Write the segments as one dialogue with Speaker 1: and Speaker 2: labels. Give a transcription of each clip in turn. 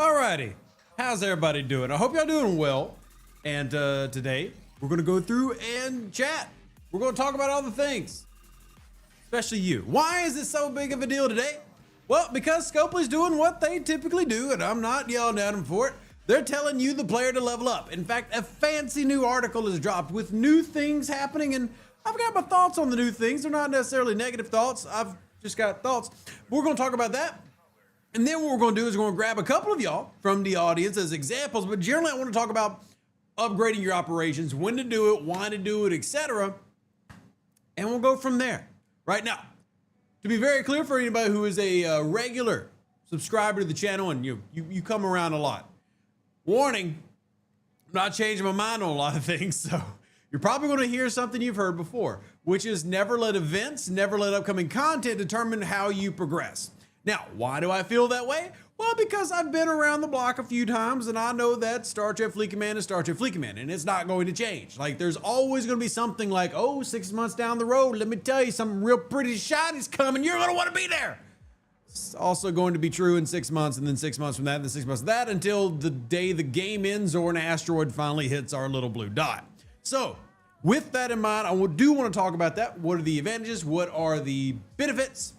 Speaker 1: Alrighty, how's everybody doing? I hope y'all doing well. And today we're gonna go through and chat. We're gonna talk about all the things, especially you. Why is it so big of a deal today? Well, because Scopely's doing what they typically do, and I'm not yelling at them for it. They're telling you, the player, to level up. In fact, a fancy new article is dropped with new things happening, and I've got my thoughts on the new things. They're not necessarily negative thoughts. I've just got thoughts. We're gonna talk about that. And then what we're going to do is we're going to grab a couple of y'all from the audience as examples, but generally I want to talk about upgrading your operations, when to do it, why to do it, etc. And we'll go from there. Right now, to be very clear for anybody who is a regular subscriber to the channel and you come around a lot, warning, I'm not changing my mind on a lot of things, so you're probably going to hear something you've heard before, which is never let events, never let upcoming content determine how you progress. Now, why do I feel that way? Well, because I've been around the block a few times and I know that Star Trek Fleet Command is Star Trek Fleet Command, and it's not going to change. Like, there's always going to be something like, oh, 6 months down the road, let me tell you, something real pretty shiny's coming. You're going to want to be there. It's also going to be true in 6 months, and then 6 months from that, and then 6 months of that, until the day the game ends or an asteroid finally hits our little blue dot. So, with that in mind, I do want to talk about that. What are the advantages? What are the benefits?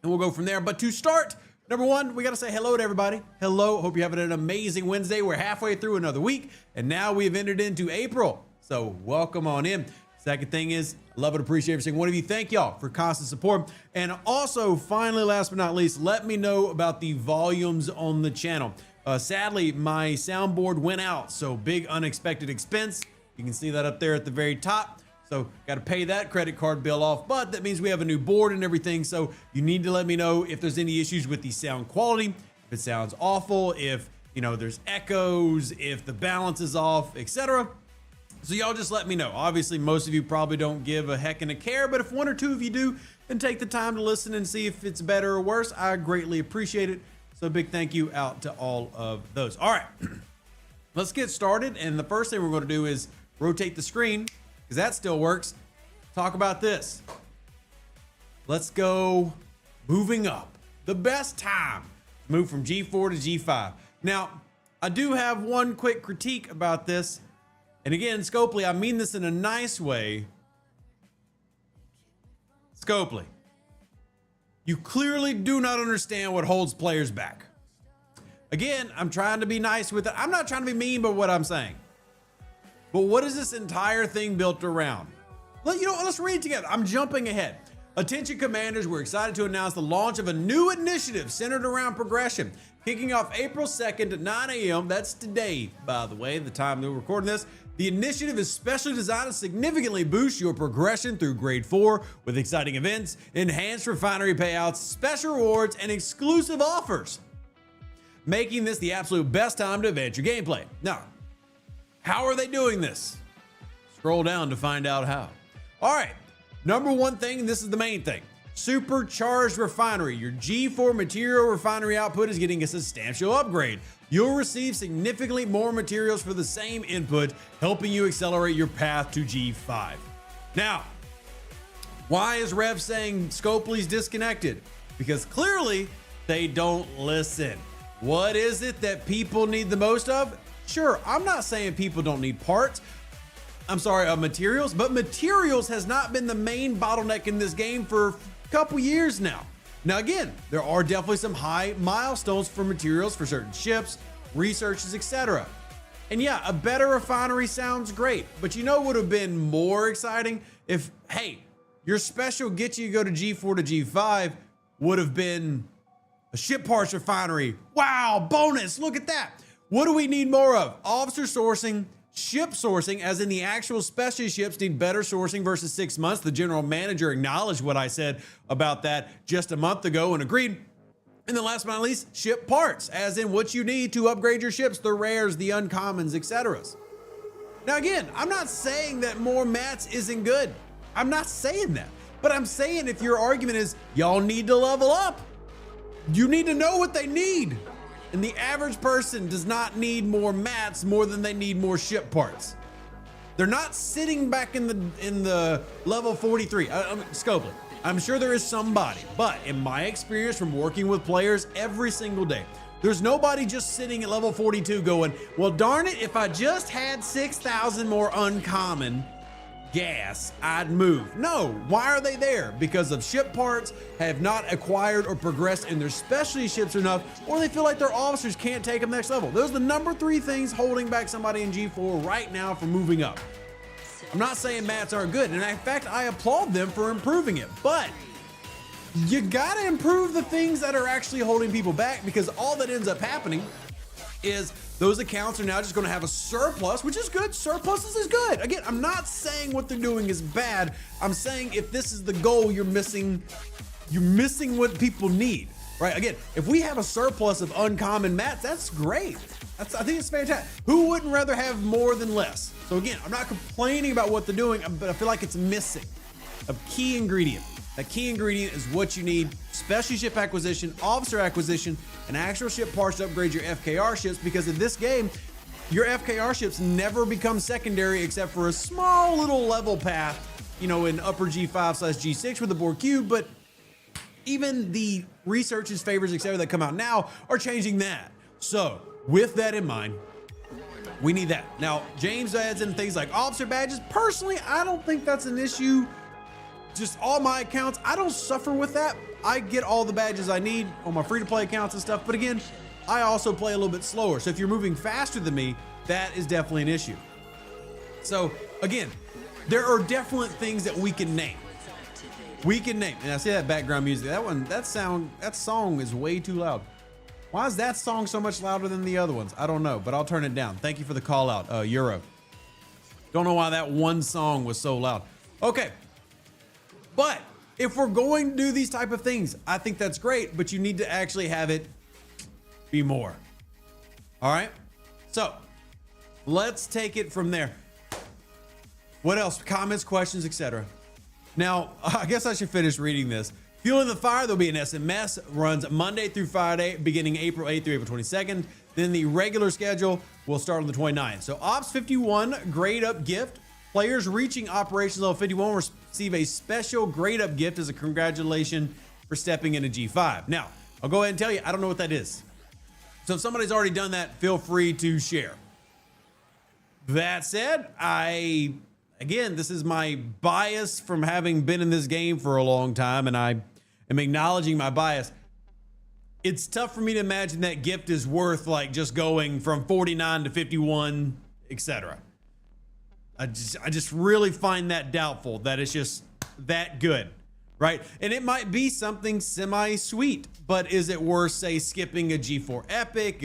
Speaker 1: And we'll go from there. But to start, number one, we got to say hello to everybody. Hello. Hope you're having an amazing Wednesday. We're halfway through another week, and now we've entered into April. So welcome on in. Second thing is, love and appreciate every single one of you. Thank y'all for constant support. And also, finally, last but not least, let me know about the volumes on the channel. Sadly, my soundboard went out, so big unexpected expense. You can see that up there at the very top. So got to pay that credit card bill off, but that means we have a new board and everything. So you need to let me know if there's any issues with the sound quality, if it sounds awful, if there's echoes, if the balance is off, etc. So y'all just let me know. Obviously, most of you probably don't give a heck and a care, but if one or two of you do, then take the time to listen and see if it's better or worse. I greatly appreciate it. So a big thank you out to all of those. All right, let's get started. And the first thing we're going to do is rotate the screen, because that still works. Talk about this. Let's go moving up. The best time to move from G4 to G5. Now, I do have one quick critique about this. And again, Scopely, I mean this in a nice way. Scopely, you clearly do not understand what holds players back. Again, I'm trying to be nice with it. I'm not trying to be mean by what I'm saying. But what is this entire thing built around? Well, let's read it together. I'm jumping ahead. Attention commanders, we're excited to announce the launch of a new initiative centered around progression. Kicking off April 2nd at 9 a.m. That's today, by the way, the time that we're recording this. The initiative is specially designed to significantly boost your progression through grade 4 with exciting events, enhanced refinery payouts, special rewards, and exclusive offers, making this the absolute best time to advance your gameplay. Now, how are they doing this? Scroll down to find out how. All right, number one thing, and this is the main thing, supercharged refinery. Your G4 material refinery output is getting a substantial upgrade. You'll receive significantly more materials for the same input, helping you accelerate your path to G5. Now, why is Rev saying Scopely's disconnected? Because clearly they don't listen. What is it that people need the most of? Sure, I'm not saying people don't need parts. Materials, but materials has not been the main bottleneck in this game for a couple years now. Now again, there are definitely some high milestones for materials for certain ships, researches, etc. And yeah, a better refinery sounds great, but what would have been more exciting if, hey, your special get you go to G4 to G5 would have been a ship parts refinery. Wow, bonus, look at that. What do we need more of? Officer sourcing, ship sourcing, as in the actual specialty ships need better sourcing versus 6 months. The general manager acknowledged what I said about that just a month ago and agreed. And then last but not least, ship parts, as in what you need to upgrade your ships, the rares, the uncommons, etc. Now again, I'm not saying that more mats isn't good. I'm not saying that. But I'm saying if your argument is y'all need to level up, you need to know what they need. And the average person does not need more mats more than they need more ship parts. They're not sitting back in the level 43. Scopely, I'm sure there is somebody, but in my experience from working with players every single day, there's nobody just sitting at level 42 going, well, darn it, if I just had 6,000 more uncommon gas, I'd move. No, why are they there? Because of ship parts have not acquired or progressed in their specialty ships enough, or they feel like their officers can't take them next level. Those are the number 3 things holding back somebody in G4 right now from moving up. I'm not saying mats aren't good, and in fact, I applaud them for improving it, but you gotta improve the things that are actually holding people back, because all that ends up happening is those accounts are now just gonna have a surplus, which is good. Surpluses is good. Again, I'm not saying what they're doing is bad. I'm saying if this is the goal, you're missing what people need, right? Again, if we have a surplus of uncommon mats, that's great. I think it's fantastic. Who wouldn't rather have more than less? So again, I'm not complaining about what they're doing, but I feel like it's missing a key ingredient. That key ingredient is what you need: specialty ship acquisition, officer acquisition, and actual ship parts to upgrade your FKR ships, because in this game, your FKR ships never become secondary except for a small little level path, you know, in upper G5/G6 with the board cube, but even the researches, favors, etc. that come out now are changing that. So with that in mind, we need that. Now, James adds in things like officer badges. Personally, I don't think that's an issue. Just all my accounts, I don't suffer with that. I get all the badges I need on my free-to-play accounts and stuff. But again, I also play a little bit slower. So if you're moving faster than me, that is definitely an issue. So again, there are definite things that we can name. And I see that background music. That song is way too loud. Why is that song so much louder than the other ones? I don't know, but I'll turn it down. Thank you for the call out, Euro. Don't know why that one song was so loud. Okay. But if we're going to do these type of things, I think that's great, but you need to actually have it be more. All right. So let's take it from there. What else? Comments, questions, etc. Now, I guess I should finish reading this. Fueling the Fire, there'll be an SMS, runs Monday through Friday, beginning April 8th through April 22nd. Then the regular schedule will start on the 29th. So Ops 51 grade up gift. Players reaching operations level 51 will receive a special grade up gift as a congratulation for stepping into G5. Now, I'll go ahead and tell you, I don't know what that is. So if somebody's already done that, feel free to share. That said, again, this is my bias from having been in this game for a long time, and I am acknowledging my bias. It's tough for me to imagine that gift is worth like just going from 49 to 51, etc. I just really find that doubtful that it's just that good, right? And it might be something semi-sweet, but is it worth, say, skipping a G4 Epic?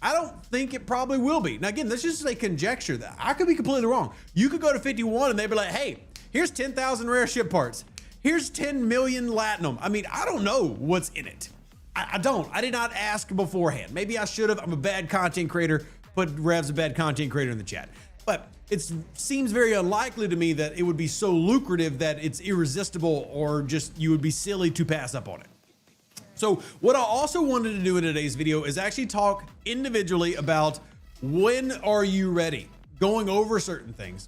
Speaker 1: I don't think it probably will be. Now, again, this is just a conjecture. That I could be completely wrong. You could go to 51 and they'd be like, hey, here's 10,000 rare ship parts. Here's 10 million Latinum. I mean, I don't know what's in it. I don't. I did not ask beforehand. Maybe I should have. I'm a bad content creator. Put Rev's a bad content creator in the chat. But it seems very unlikely to me that it would be so lucrative that it's irresistible, or just you would be silly to pass up on it. So what I also wanted to do in today's video is actually talk individually about when are you ready, going over certain things,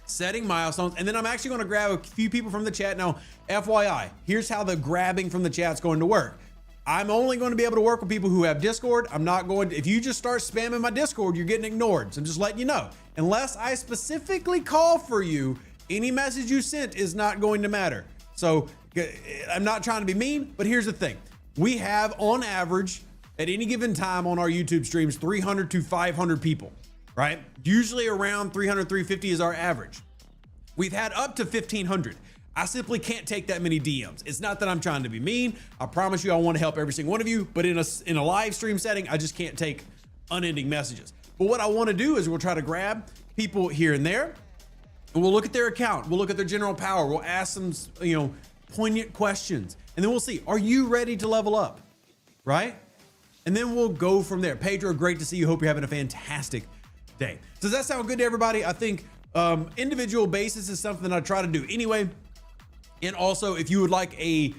Speaker 1: setting milestones, and then I'm actually going to grab a few people from the chat. Now, FYI, here's how the grabbing from the chat's going to work. I'm only going to be able to work with people who have Discord. I'm not going to, if you just start spamming my Discord, you're getting ignored. So I'm just letting you know, unless I specifically call for you, any message you sent is not going to matter. So I'm not trying to be mean, but here's the thing. We have on average at any given time on our YouTube streams, 300 to 500 people, right? Usually around 300, 350 is our average. We've had up to 1,500. I simply can't take that many DMs. It's not that I'm trying to be mean. I promise you I want to help every single one of you, but in a live stream setting, I just can't take unending messages. But what I want to do is we'll try to grab people here and there, and we'll look at their account. We'll look at their general power. We'll ask them, poignant questions, and then we'll see, are you ready to level up, right? And then we'll go from there. Pedro, great to see you. Hope you're having a fantastic day. Does that sound good to everybody? I think individual basis is something that I try to do anyway. And also, if you would like a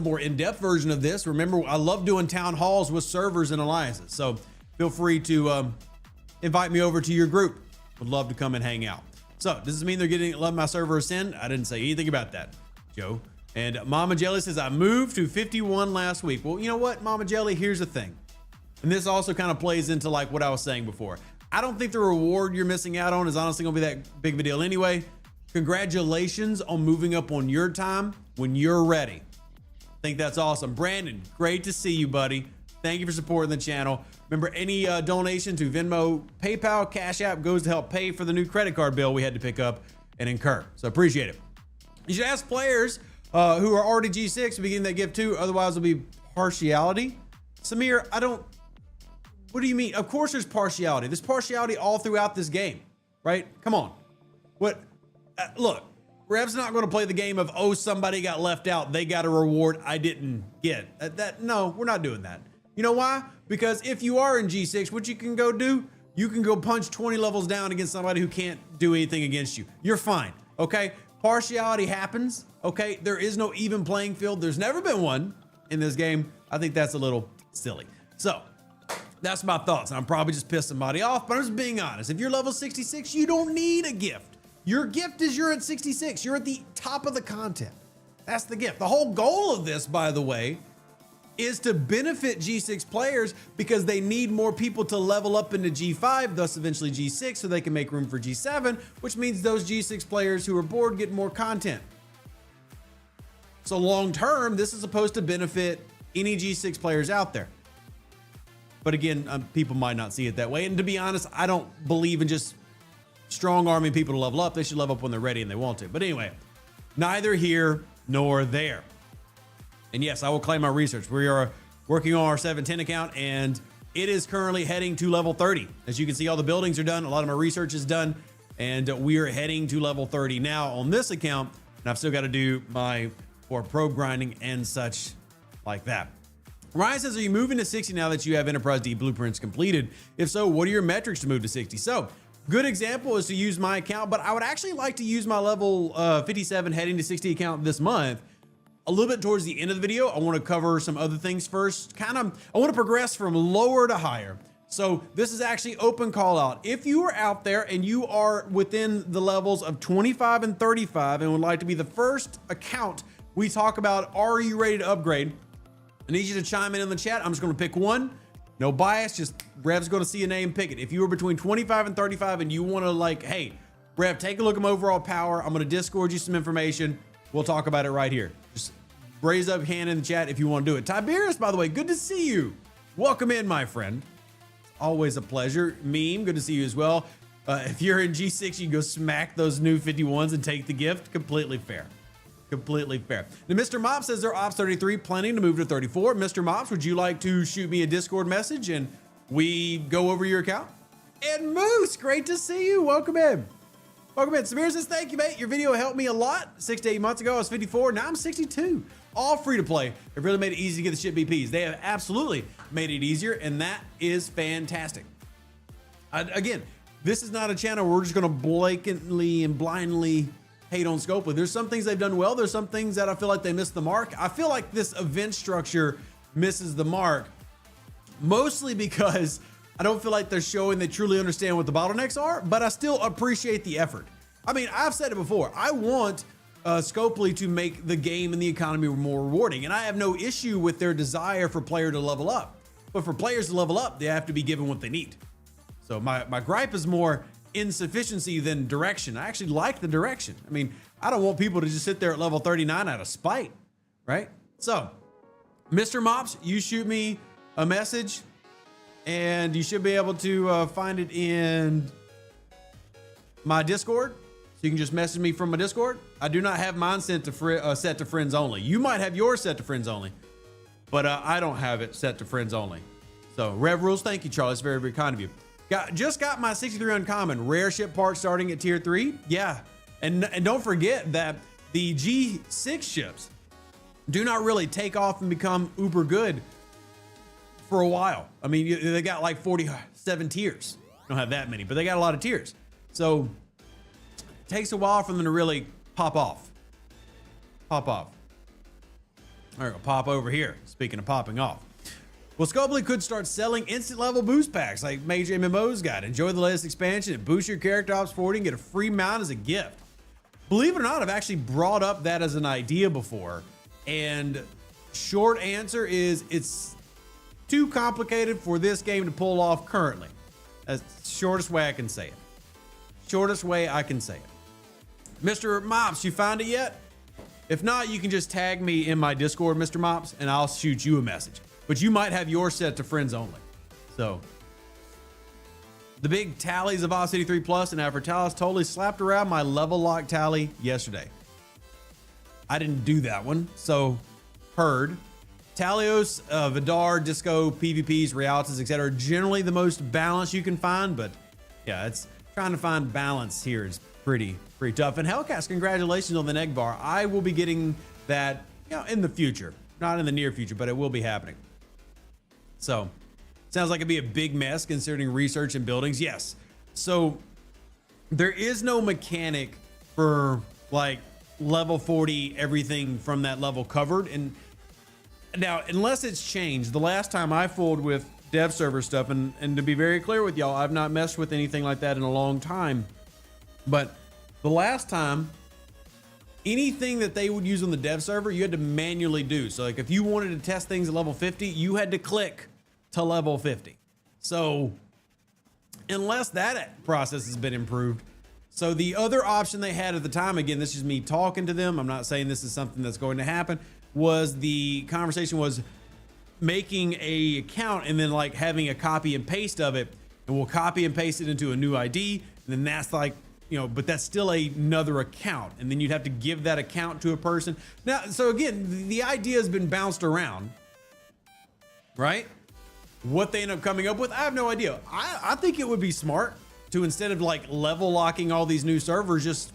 Speaker 1: more in-depth version of this, remember, I love doing town halls with servers and alliances. So feel free to invite me over to your group. Would love to come and hang out. So does this mean they're getting 11 my server ascend? I didn't say anything about that, Joe. And Mama Jelly says, I moved to 51 last week. Well, you know what, Mama Jelly, here's the thing. And this also kind of plays into like what I was saying before. I don't think the reward you're missing out on is honestly gonna be that big of a deal anyway. Congratulations on moving up on your time when you're ready. I think that's awesome. Brandon, great to see you, buddy. Thank you for supporting the channel. Remember, any donation to Venmo, PayPal, Cash App goes to help pay for the new credit card bill we had to pick up and incur. So appreciate it. You should ask players who are already G6 to begin that gift too. Otherwise, it'll be partiality. Samir, what do you mean? Of course there's partiality. There's partiality all throughout this game, right? Come on. Look, Rev's not going to play the game of, oh, somebody got left out. They got a reward I didn't get. No, we're not doing that. You know why? Because if you are in G6, what you can go do, you can go punch 20 levels down against somebody who can't do anything against you. You're fine, okay? Partiality happens, okay? There is no even playing field. There's never been one in this game. I think that's a little silly. So that's my thoughts. I'm probably just pissed somebody off, but I'm just being honest. If you're level 66, you don't need a gift. Your gift is you're at 66. You're at the top of the content. That's the gift. The whole goal of this, by the way, is to benefit G6 players because they need more people to level up into G5, thus eventually G6, so they can make room for G7, which means those G6 players who are bored get more content. So long term, this is supposed to benefit any G6 players out there. But again, people might not see it that way. And to be honest, I don't believe in just strong arming people to level up. They should level up when they're ready and they want to. But anyway, neither here nor there. And yes, I will claim my research. We are working on our 710 account and it is currently heading to level 30. As you can see, all the buildings are done. A lot of my research is done and we are heading to level 30 now on this account. And I've still got to do my pro grinding and such like that. Ryan says, are you moving to 60 now that you have Enterprise D blueprints completed? If so, what are your metrics to move to 60? So good example is to use my account, but I would actually like to use my level 57 heading to 60 account this month. A little bit towards the end of the video, I want to cover some other things first. I want to progress from lower to higher. So this is actually open call out. If you are out there and you are within the levels of 25 and 35 and would like to be the first account we talk about, are you ready to upgrade? I need you to chime in the chat. I'm just going to pick one. No bias, just Rev's going to see a name, pick it. If you are between 25 and 35 and you want to like, hey, Rev, take a look at my overall power. I'm going to Discord you some information. We'll talk about it right here. Just raise up hand in the chat if you want to do it. Tiberius, by the way, good to see you. Welcome in, my friend. Always a pleasure. Meme, good to see you as well. If you're in G6, you can go smack those new 51s and take the gift. Completely fair. Completely fair. Now, Mr. Mops says they're Ops 33, planning to move to 34. Mr. Mops, would you like to shoot me a Discord message and we go over your account? And Moose, great to see you. Welcome in. Welcome in. Samir says, thank you, mate. Your video helped me a lot. 6 to 8 months ago, I was 54. Now I'm 62. All free to play. It really made it easy to get the shit BPs. They have absolutely made it easier, and that is fantastic. Again, this is not a channel where we're just going to blatantly and blindly hate on Scopely. There's some things they've done well. There's some things that I feel like they missed the mark. I feel like this event structure misses the mark, mostly because I don't feel like they're showing they truly understand what the bottlenecks are, but I still appreciate the effort. I mean, I've said it before. I want Scopely to make the game and the economy more rewarding, and I have no issue with their desire for player to level up. But for players to level up, they have to be given what they need. So my gripe is more insufficiency than direction. I actually like the direction. I mean, I don't want people to just sit there at level 39 out of spite, right? So, Mr. Mops, you shoot me a message, and you should be able to find it in my Discord. So you can just message me from my Discord. I do not have mine set to friends only. You might have yours set to friends only, but I don't have it set to friends only. So, Rev Rules, thank you, Charlie. It's very, very kind of you. Just got my 63 uncommon rare ship part starting at tier 3. Yeah, and don't forget that the G6 ships do not really take off and become uber good for a while. I mean, they got like 47 tiers. Don't have that many, but they got a lot of tiers. So it takes a while for them to really pop off. Pop off. All right, we'll pop over here. Speaking of popping off. Well, Scopely could start selling instant level boost packs like major MMOs got. Enjoy the latest expansion and boost your character ops 40 and get a free mount as a gift. believe it or not, I've actually brought up that as an idea before. And short answer is it's too complicated for this game to pull off currently. That's the shortest way I can say it. Shortest way I can say it. Mr. Mops, you found it yet? If not, you can just tag me in my Discord, Mr. Mops, and I'll shoot you a message. But you might have yours set to friends only. So the big tallies of City 3 Plus and Avertalis totally slapped around my level lock tally yesterday. I didn't do that one, so heard. Talios, Vidar, Disco, PvPs, Realities, etc. generally the most balanced you can find, but yeah, it's trying to find balance here is pretty tough. And Hellcast, congratulations on the neg bar. I will be getting that, in the future, not in the near future, but it will be happening. So sounds like it'd be a big mess considering research and buildings. Yes. So there is no mechanic for like level 40, everything from that level covered. And now, unless it's changed, the last time I fooled with dev server stuff, and to be very clear with y'all, I've not messed with anything like that in a long time. But the last time, anything that they would use on the dev server, you had to manually do. So like if you wanted to test things at level 50, you had to click to level 50. So unless that process has been improved. So the other option they had at the time, again, this is me talking to them, I'm not saying this is something that's going to happen, was the conversation was making a account and then like having a copy and paste of it, and we'll copy and paste it into a new ID. And then that's like, but that's still another account. And then you'd have to give that account to a person. Now, so again, the idea has been bounced around, right? What they end up coming up with, I have no idea. I think it would be smart to, instead of like level locking all these new servers, just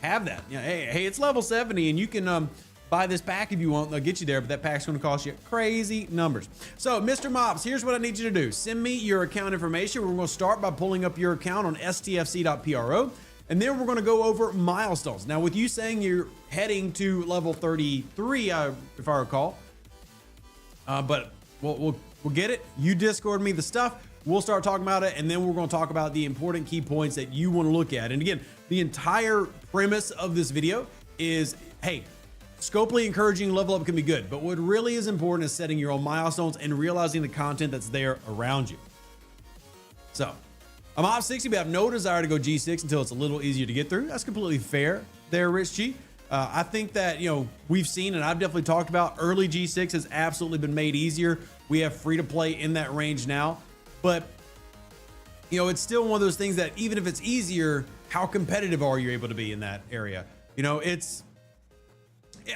Speaker 1: have that. Hey, it's level 70 and you can buy this pack if you want. They'll get you there, but that pack's going to cost you crazy numbers. So Mr. Mops, here's what I need you to do. Send me your account information. We're going to start by pulling up your account on stfc.pro. And then we're going to go over milestones. Now, with you saying you're heading to level 33, if I recall, but we'll get it. You Discord me the stuff. We'll start talking about it, and then we're going to talk about the important key points that you want to look at. And again, the entire premise of this video is, hey, Scopely encouraging level up can be good, but what really is important is setting your own milestones and realizing the content that's there around you. So I'm off 60, but I have no desire to go G6 until it's a little easier to get through. That's completely fair there, Rich G. I think that, we've seen, and I've definitely talked about, early G6 has absolutely been made easier. We have free to play in that range now, but it's still one of those things that even if it's easier, how competitive are you able to be in that area?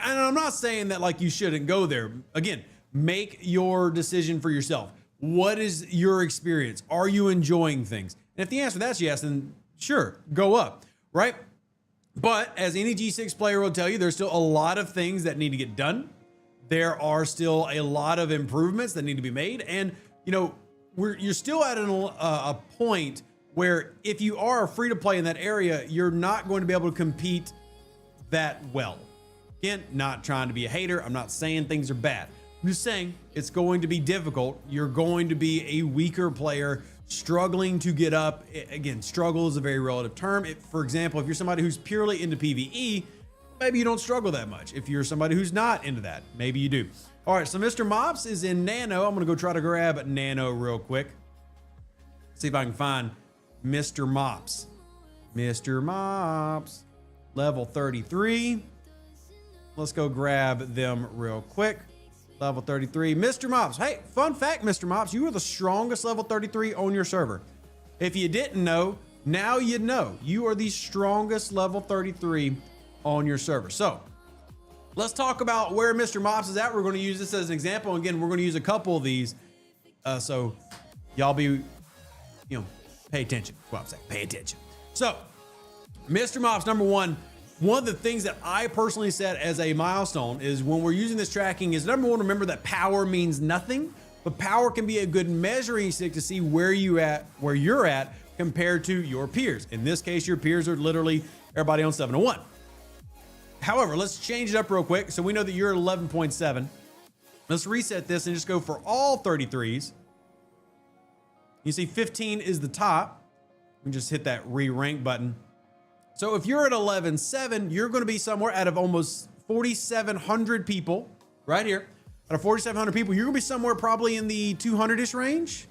Speaker 1: And I'm not saying that like you shouldn't go there. Again, make your decision for yourself. What is your experience? Are you enjoying things? And if the answer to that's yes, then sure, go up, right? But as any G6 player will tell you, there's still a lot of things that need to get done. There are still a lot of improvements that need to be made. And, you're still at a point where if you are free to play in that area, you're not going to be able to compete that well. Again, not trying to be a hater. I'm not saying things are bad. I'm just saying it's going to be difficult. You're going to be a weaker player struggling to get up. Again, struggle is a very relative term. For example, if you're somebody who's purely into PvE, maybe you don't struggle that much. If you're somebody who's not into that, maybe you do. All right, so Mr. Mops is in Nano. I'm going to go try to grab Nano real quick. See if I can find Mr. Mops. Mr. Mops, level 33. Let's go grab them real quick. Level 33, Mr. Mops. Hey, fun fact, Mr. Mops, you are the strongest level 33 on your server. If you didn't know, now you know. You are the strongest level 33 on your server. So let's talk about where Mr. Mops is at. We're going to use this as an example. Again, we're going to use a couple of these. So y'all be, pay attention. Well, I'm saying pay attention. So Mr. Mops, number one of the things that I personally set as a milestone is when we're using this tracking is number one, remember that power means nothing, but power can be a good measuring stick to see where you're at compared to your peers. In this case, your peers are literally everybody on 701. However, let's change it up real quick. So we know that you're at 11.7. Let's reset this and just go for all 33s. You see 15 is the top. We just hit that re-rank button. So if you're at 11.7, you're going to be somewhere out of almost 4,700 people right here. Out of 4,700 people, you're going to be somewhere probably in the 200-ish range.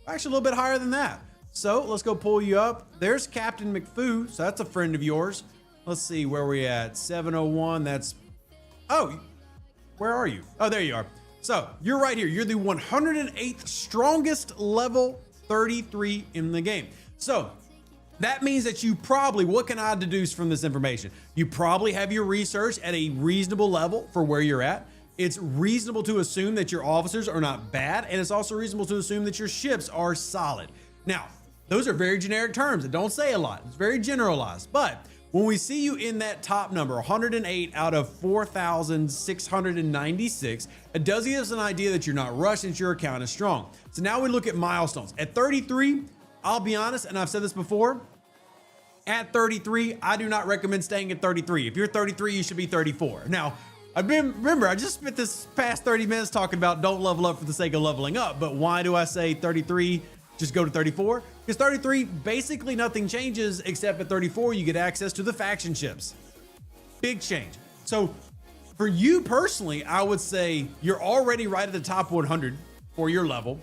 Speaker 1: Actually, a little bit higher than that. So let's go pull you up. There's Captain McFoo. So that's a friend of yours. Let's see where we at. 701. That's, oh, where are you? Oh, there you are. So you're right here. You're the 108th strongest level 33 in the game. So that means that you probably, what can I deduce from this information? You probably have your research at a reasonable level for where you're at. It's reasonable to assume that your officers are not bad. And it's also reasonable to assume that your ships are solid. Now, those are very generic terms that don't say a lot. It's very generalized. But when we see you in that top number, 108 out of 4,696, it does give us an idea that you're not rushed and your account is strong. So now we look at milestones. At 33, I'll be honest, and I've said this before, at 33, I do not recommend staying at 33. If you're 33, you should be 34. Now, remember, I just spent this past 30 minutes talking about don't level up for the sake of leveling up, but why do I say 33? Just go to 34? Because 33, basically nothing changes except at 34, you get access to the faction ships. Big change. So for you personally, I would say you're already right at the top 100 for your level.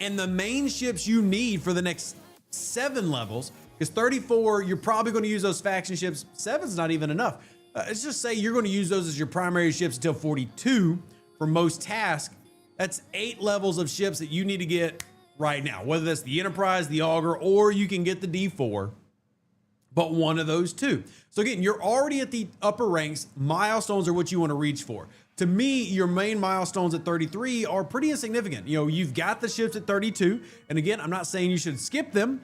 Speaker 1: And the main ships you need for the next 7 levels, because 34, you're probably going to use those faction ships. 7's not even enough. Let's just say you're going to use those as your primary ships until 42 for most tasks. That's 8 levels of ships that you need to get right now, whether that's the Enterprise, the Augur, or you can get the D4, but one of those two. So again, you're already at the upper ranks. Milestones are what you want to reach for. To me, your main milestones at 33 are pretty insignificant. You know, you've got the ships at 32. And again, I'm not saying you should skip them,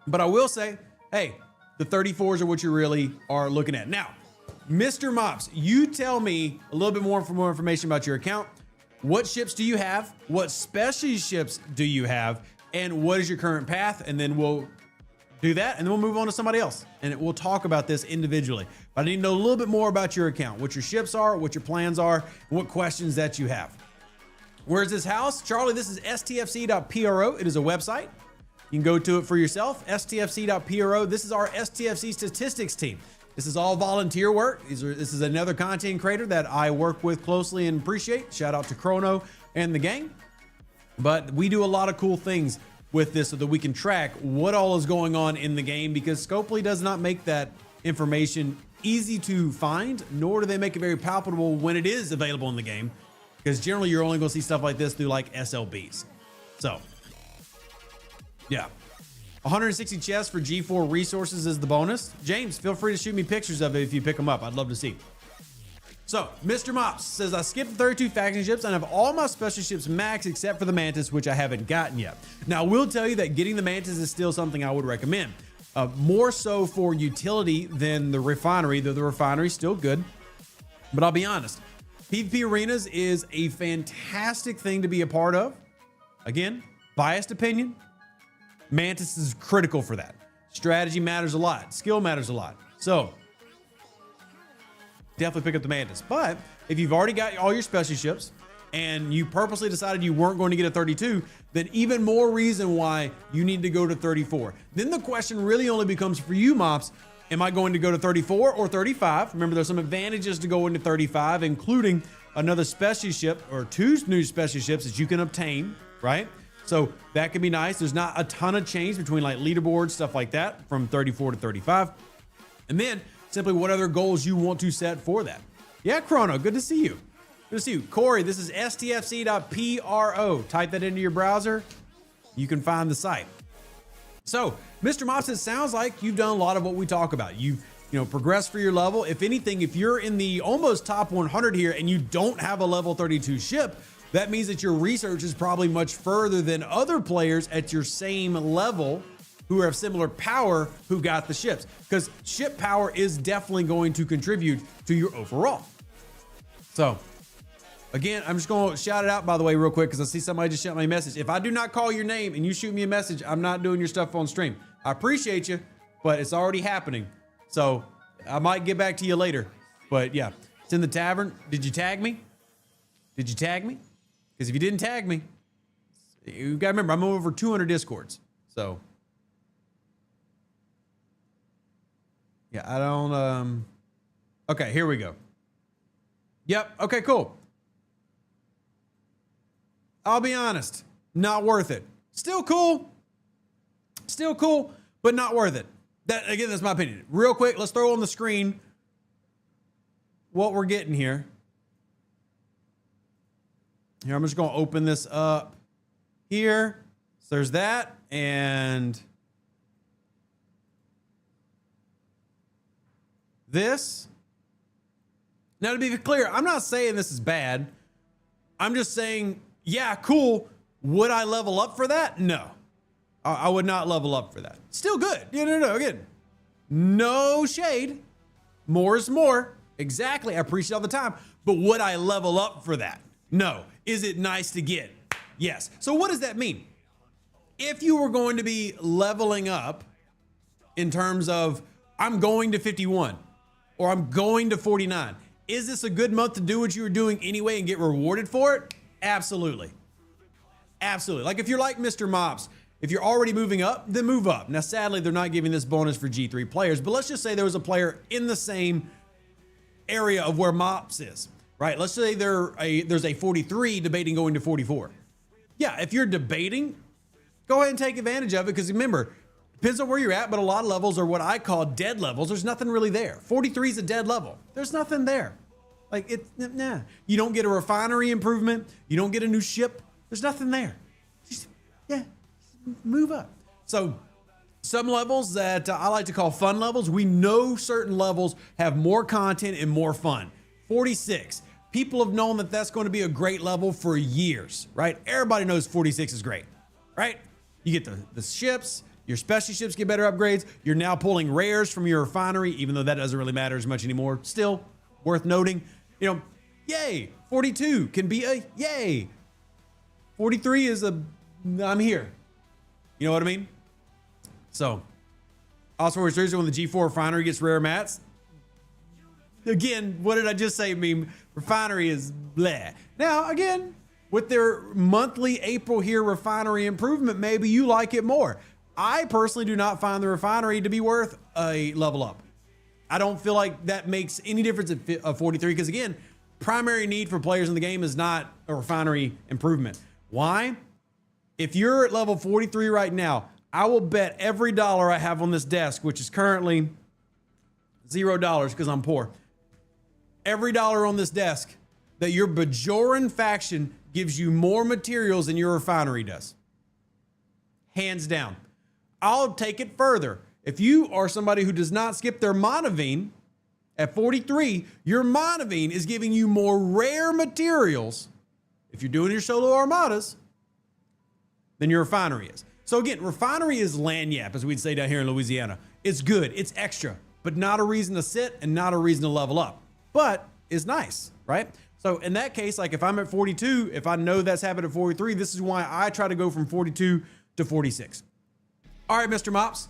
Speaker 1: but I will say, hey, the 34s are what you really are looking at. Now, Mr. Mops, you tell me a little bit more information about your account. What ships do you have? What specialty ships do you have? And what is your current path? And then we'll do that, and then we'll move on to somebody else. And we'll talk about this individually. But I need to know a little bit more about your account, what your ships are, what your plans are, and what questions that you have. Where's this house? Charlie, this is stfc.pro. It is a website. You can go to it for yourself, stfc.pro. This is our STFC statistics team. This is all volunteer work. This is another content creator that I work with closely and appreciate. Shout out to Chrono and the gang. But we do a lot of cool things with this so that we can track what all is going on in the game, because Scopely does not make that information easy to find, nor do they make it very palpable when it is available in the game, because generally you're only going to see stuff like this through like SLBs. So, yeah. 160 chests for G4 resources is the bonus. James, feel free to shoot me pictures of it if you pick them up. I'd love to see. So, Mr. Mops says, I skipped 32 faction ships and have all my special ships max except for the Mantis, which I haven't gotten yet. Now, I will tell you that getting the Mantis is still something I would recommend. More so for utility than the refinery, though the refinery is still good. But I'll be honest, PvP arenas is a fantastic thing to be a part of. Again, biased opinion. Mantis is critical for that. Strategy matters a lot. Skill matters a lot. So definitely pick up the Mantis. But if you've already got all your special ships and you purposely decided you weren't going to get a 32, then even more reason why you need to go to 34. Then the question really only becomes for you, Mops, am I going to go to 34 or 35? Remember, there's some advantages to go into 35, including another special ship or 2 new special ships that you can obtain, right? So that can be nice. There's not a ton of change between like leaderboards, stuff like that, from 34 to 35. And then simply what other goals you want to set for that. Yeah, Chrono, good to see you. Good to see you. Corey, this is stfc.pro. Type that into your browser. You can find the site. So, Mr. Mops, it sounds like you've done a lot of what we talk about. You've progressed for your level. If anything, if you're in the almost top 100 here and you don't have a level 32 ship, that means that your research is probably much further than other players at your same level who have similar power who got the ships, because ship power is definitely going to contribute to your overall. So again, I'm just going to shout it out, by the way, real quick, because I see somebody just sent me a message. If I do not call your name and you shoot me a message, I'm not doing your stuff on stream. I appreciate you, but it's already happening. So I might get back to you later. But yeah, it's in the tavern. Did you tag me? Did you tag me? Because if you didn't tag me, you got to remember, I'm over 200 Discords. So Yeah, I don't, okay, here we go. Yep, okay, cool. I'll be honest, not worth it. Still cool, but not worth it. That, again, that's my opinion. Real quick, let's throw on the screen what we're getting here. Here, I'm just gonna open this up here. So there's that, and this. Now, to be clear, I'm not saying this is bad. I'm just saying, yeah, cool. Would I level up for that? No. I would not level up for that. Still good. No, again, no shade. More is more. Exactly. I preach it all the time. But would I level up for that? No. Is it nice to get? Yes. So what does that mean? If you were going to be leveling up in terms of I'm going to 51 or I'm going to 49, is this a good month to do what you were doing anyway and get rewarded for it? Absolutely. Absolutely. Like if you're like Mr. Mops, if you're already moving up, then move up. Now, sadly, they're not giving this bonus for G3 players, but let's just say there was a player in the same area of where Mops is, right? Let's say there's a 43 debating going to 44. Yeah, if you're debating, go ahead and take advantage of it, because remember, depends on where you're at, but a lot of levels are what I call dead levels. There's nothing really there. 43 is a dead level. There's nothing there. Like, nah. You don't get a refinery improvement. You don't get a new ship. There's nothing there. Just, yeah, move up. So some levels that I like to call fun levels, we know certain levels have more content and more fun. 46. People have known that that's going to be a great level for years, right? Everybody knows 46 is great, right? You get the ships, your special ships get better upgrades. You're now pulling rares from your refinery, even though that doesn't really matter as much anymore. Still worth noting, yay, 42 can be a yay. 43 is a, I'm here. You know what I mean? So, also for Thursday when the G4 refinery gets rare mats. Again, what did I just say? Refinery is blah. Now, again, with their monthly April here refinery improvement, maybe you like it more. I personally do not find the refinery to be worth a level up. I don't feel like that makes any difference at 43, because again, primary need for players in the game is not a refinery improvement. Why? If you're at level 43 right now, I will bet every dollar I have on this desk, which is currently $0 because I'm poor. Every dollar on this desk that your Bajoran faction gives you more materials than your refinery does. Hands down. I'll take it further. If you are somebody who does not skip their Monavine at 43, your Monavine is giving you more rare materials, if you're doing your solo armadas, than your refinery is. So again, refinery is lagniappe, as we'd say down here in Louisiana. It's good, it's extra, but not a reason to sit and not a reason to level up. But it's nice, right? So in that case, like if I'm at 42, if I know that's happened at 43, this is why I try to go from 42 to 46. All right, Mr. Mops,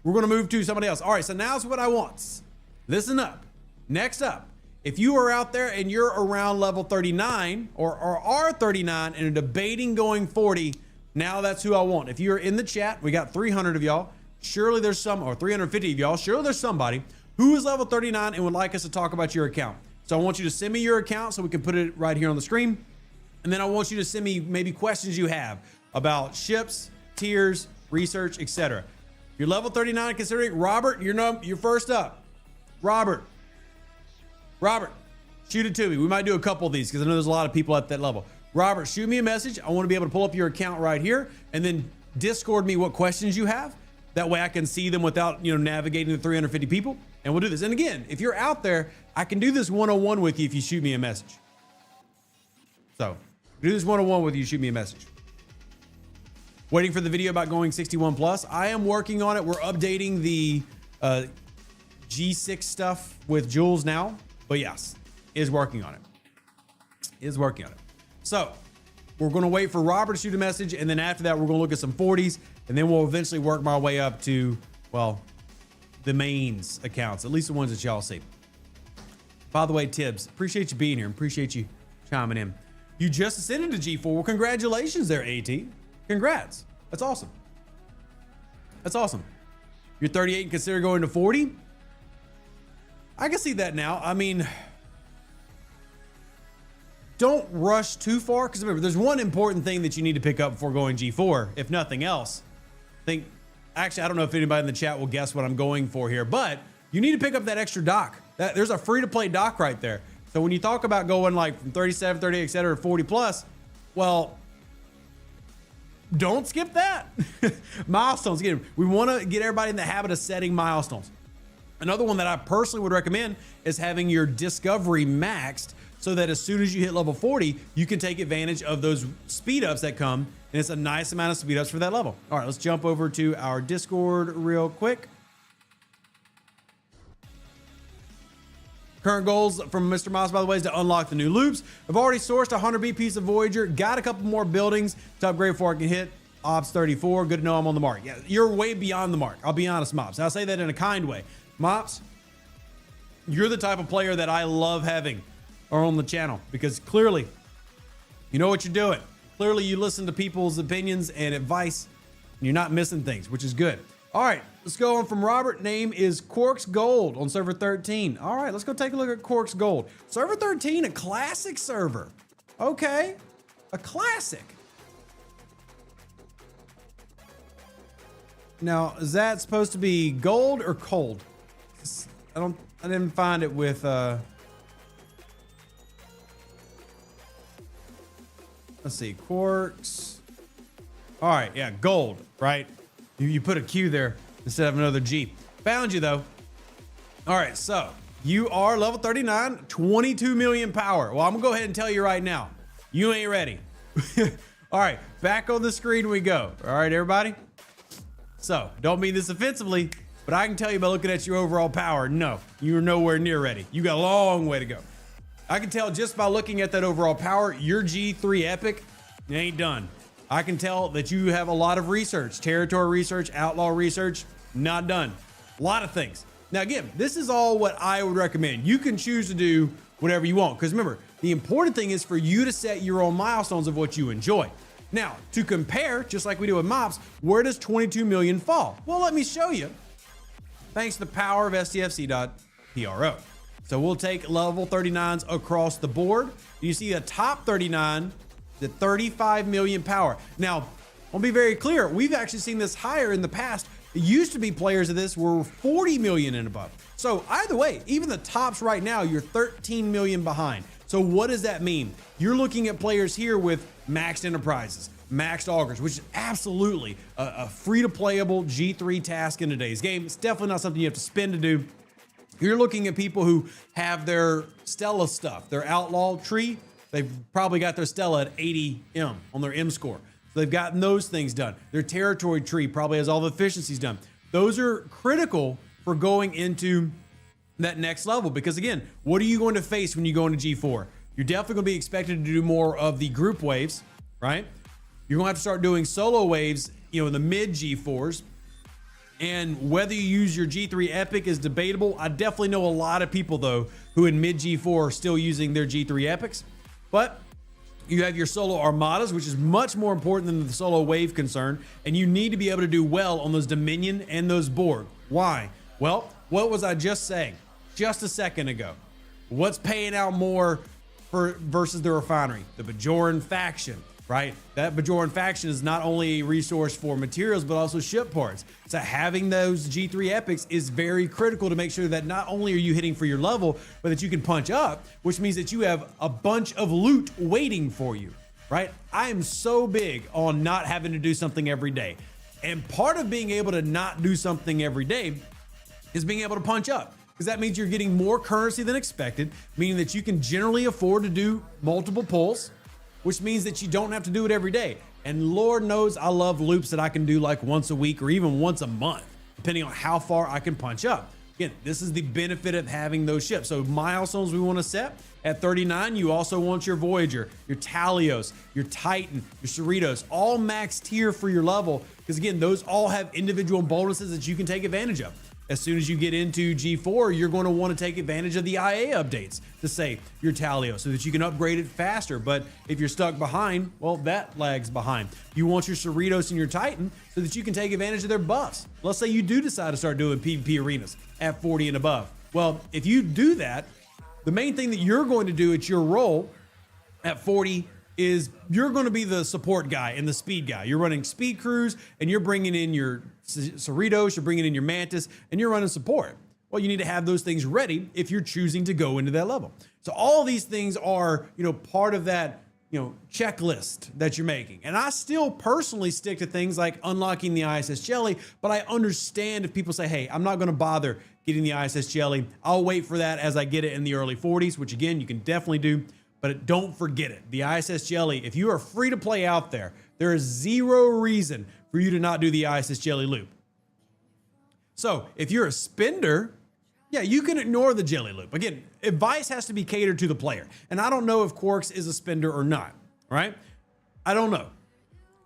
Speaker 1: we're gonna move to somebody else. All right, so now's what I want. Listen up. Next up, if you are out there and you're around level 39 or are 39 and are debating going 40, now that's who I want. If you're in the chat, we got 300 of y'all. Surely there's some, or 350 of y'all. Surely there's somebody who is level 39 and would like us to talk about your account. So I want you to send me your account so we can put it right here on the screen. And then I want you to send me maybe questions you have about ships, tiers, research, etc. You're level 39 considering Robert, you're first up. Robert, shoot it to me. We might do a couple of these because I know there's a lot of people at that level. Robert, shoot me a message. I want to be able to pull up your account right here and then Discord me what questions you have. That way I can see them without, navigating the 350 people. And we'll do this. And again, if you're out there, I can do this one-on-one with you if you shoot me a message. So, do this one-on-one with you, shoot me a message. Waiting for the video about going 61 plus. I am working on it. We're updating the G6 stuff with Jules now. But yes, is working on it. So, we're going to wait for Robert to shoot a message. And then after that, we're going to look at some 40s. And then we'll eventually work my way up to, well, the mains accounts, at least the ones that y'all see. By the way, Tibbs, appreciate you being here. Appreciate you chiming in. You just ascended to G4. Well, congratulations there, AT. Congrats. That's awesome. That's awesome. You're 38 and consider going to 40. I can see that now. I mean, don't rush too far, because remember, there's one important thing that you need to pick up before going G4, if nothing else. Actually, I don't know if anybody in the chat will guess what I'm going for here, but you need to pick up that extra dock. There's a free-to-play dock right there. So when you talk about going like from 37, 38, et cetera, 40 plus, well, don't skip that. Milestones, again, we want to get everybody in the habit of setting milestones. Another one that I personally would recommend is having your discovery maxed, so that as soon as you hit level 40, you can take advantage of those speed ups that come, and it's a nice amount of speed ups for that level. All right, let's jump over to our Discord real quick. Current goals from Mr. Mouse, by the way, is to unlock the new loops. I've already sourced 100 B piece of Voyager, got a couple more buildings to upgrade before I can hit Ops 34. Good to know I'm on the mark. Yeah, you're way beyond the mark. I'll be honest, Mops. I'll say that in a kind way. Mops, you're the type of player that I love having on the channel, because clearly you know what you're doing. Clearly you listen to people's opinions and advice, and you're not missing things, which is good. All right, let's go on from Robert. Name is Quarks Gold on server 13. All right, let's go take a look at Quarks Gold. Server 13, a classic server. Okay, a classic. Now, is that supposed to be gold or cold? I didn't find it with let's see, Quarks. All right, yeah, gold, right? You put a Q there instead of another G. Found you though. All right, so you are level 39, 22 million power. Well, I'm gonna go ahead and tell you right now, you ain't ready. All right, back on the screen we go. All right, everybody. So don't mean this offensively, but I can tell you by looking at your overall power, no, you're nowhere near ready. You got a long way to go. I can tell just by looking at that overall power, your G3 Epic ain't done. I can tell that you have a lot of research, territory research, outlaw research, not done. A lot of things. Now, again, this is all what I would recommend. You can choose to do whatever you want, because remember, the important thing is for you to set your own milestones of what you enjoy. Now, to compare, just like we do with Mops, where does 22 million fall? Well, let me show you. Thanks to the power of STFC.pro. So we'll take level 39s across the board. You see the top 39, the 35 million power. Now, I'll be very clear. We've actually seen this higher in the past. It used to be players of this were 40 million and above. So either way, even the tops right now, you're 13 million behind. So what does that mean? You're looking at players here with maxed enterprises, maxed augers, which is absolutely a free-to-playable G3 task in today's game. It's definitely not something you have to spend to do. You're looking at people who have their Stella stuff, their outlaw tree. They've probably got their Stella at 80 M on their M score. So they've gotten those things done. Their territory tree probably has all the efficiencies done. Those are critical for going into that next level, because again, what are you going to face when you go into G4? You're definitely going to be expected to do more of the group waves, right? You're going to have to start doing solo waves, you know, in the mid G4s. And whether you use your G3 Epic is debatable. I definitely know a lot of people though who in mid G4 are still using their G3 Epics, but you have your solo armadas, which is much more important than the solo wave concern. And you need to be able to do well on those Dominion and those Borg. Why? Well, what was I just saying just a second ago? What's paying out more for versus the refinery? The Bajoran faction, right? That Bajoran faction is not only a resource for materials, but also ship parts. So having those G3 epics is very critical to make sure that not only are you hitting for your level, but that you can punch up, which means that you have a bunch of loot waiting for you, right? I am so big on not having to do something every day. And part of being able to not do something every day is being able to punch up, because that means you're getting more currency than expected, meaning that you can generally afford to do multiple pulls, which means that you don't have to do it every day. And Lord knows I love loops that I can do like once a week or even once a month, depending on how far I can punch up. Again, this is the benefit of having those ships. So milestones we want to set at 39. You also want your Voyager, your Talios, your Titan, your Cerritos, all max tier for your level. Because again, those all have individual bonuses that you can take advantage of. As soon as you get into G4, you're going to want to take advantage of the IA updates to say your Talio so that you can upgrade it faster. But if you're stuck behind, well, that lags behind. You want your Cerritos and your Titan so that you can take advantage of their buffs. Let's say you do decide to start doing PvP arenas at 40 and above. Well, if you do that, the main thing that you're going to do at your role at 40 is you're going to be the support guy and the speed guy. You're running speed crews and you're bringing in your Cerritos, you're bringing in your Mantis, and you're running support. Well, you need to have those things ready if you're choosing to go into that level. So all these things are, part of that, checklist that you're making. And I still personally stick to things like unlocking the ISS jelly, but I understand if people say, hey, I'm not going to bother getting the ISS jelly. I'll wait for that as I get it in the early 40s, which again, you can definitely do, but don't forget it. The ISS jelly, if you are free to play out there, there is zero reason for you to not do the ISS jelly loop. So if you're a spender, yeah, you can ignore the jelly loop. Again, advice has to be catered to the player. And I don't know if Quarks is a spender or not, right? I don't know.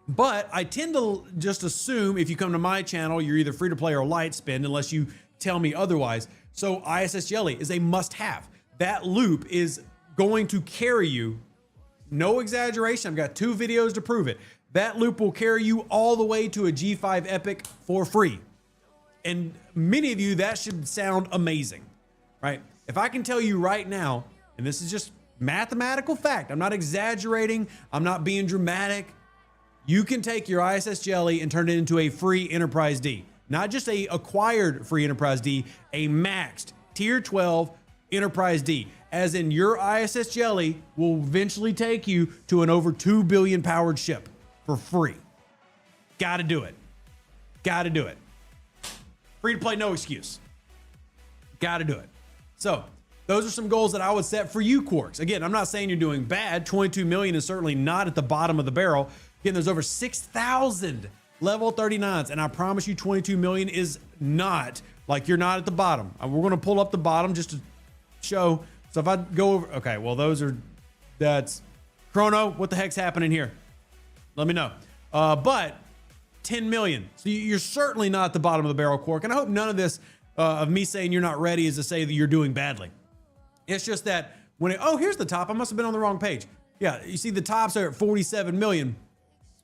Speaker 1: But I tend to just assume if you come to my channel, you're either free to play or light spend unless you tell me otherwise. So ISS jelly is a must have. That loop is going to carry you, no exaggeration. I've got 2 videos to prove it. That loop will carry you all the way to a G5 Epic for free. And many of you, that should sound amazing, right? If I can tell you right now, and this is just mathematical fact, I'm not exaggerating, I'm not being dramatic, you can take your ISS jelly and turn it into a free Enterprise D. Not just a acquired free Enterprise D, a maxed tier 12 Enterprise D. As in your ISS jelly will eventually take you to an over 2 billion powered ship for free. Gotta do it. Gotta do it. Free to play, no excuse. Got to do it. So those are some goals that I would set for you, Quarks. Again, I'm not saying you're doing bad. 22 million is certainly not at the bottom of the barrel. Again, there's over 6,000 level 39s, and I promise you 22 million is not like you're not at the bottom. We're going to pull up the bottom just to show. So if I go over, okay, well, that's Chrono. What the heck's happening here? Let me know. But 10 million. So you're certainly not at the bottom of the barrel, Quark. And I hope none of this of me saying you're not ready is to say that you're doing badly. It's just that oh, here's the top. I must have been on the wrong page. Yeah, you see the tops are at 47 million.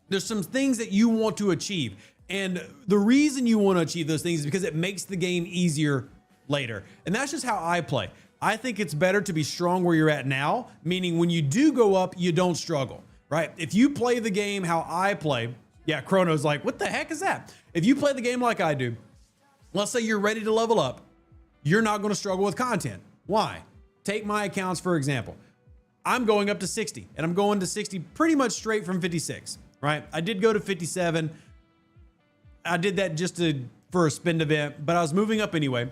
Speaker 1: There's some things that you want to achieve. And the reason you want to achieve those things is because it makes the game easier later. And that's just how I play. I think it's better to be strong where you're at now, meaning when you do go up, you don't struggle, right? If you play the game how I play, yeah, Chrono's like, what the heck is that? If you play the game like I do, let's say you're ready to level up, you're not going to struggle with content. Why? Take my accounts, for example. I'm going up to 60, and I'm going to 60 pretty much straight from 56, right? I did go to 57. I did that just for a spend event, but I was moving up anyway.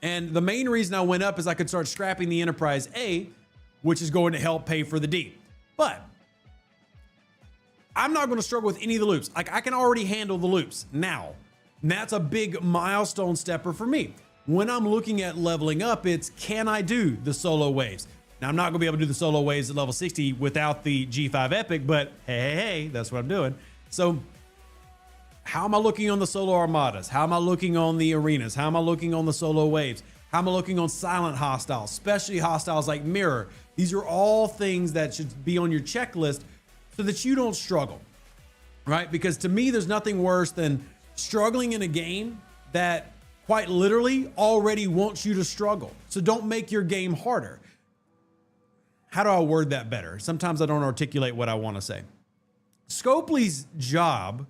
Speaker 1: And the main reason I went up is I could start scrapping the Enterprise A, which is going to help pay for the D. But I'm not going to struggle with any of the loops. Like, I can already handle the loops now. And that's a big milestone stepper for me. When I'm looking at leveling up, it's can I do the solo waves? Now, I'm not going to be able to do the solo waves at level 60 without the G5 Epic, but hey, that's what I'm doing. So how am I looking on the solo armadas? How am I looking on the arenas? How am I looking on the solo waves? How am I looking on silent hostiles, especially hostiles like Mirror? These are all things that should be on your checklist so that you don't struggle, right? Because to me, there's nothing worse than struggling in a game that quite literally already wants you to struggle. So don't make your game harder. How do I word that better? Sometimes I don't articulate what I want to say. Scopely's job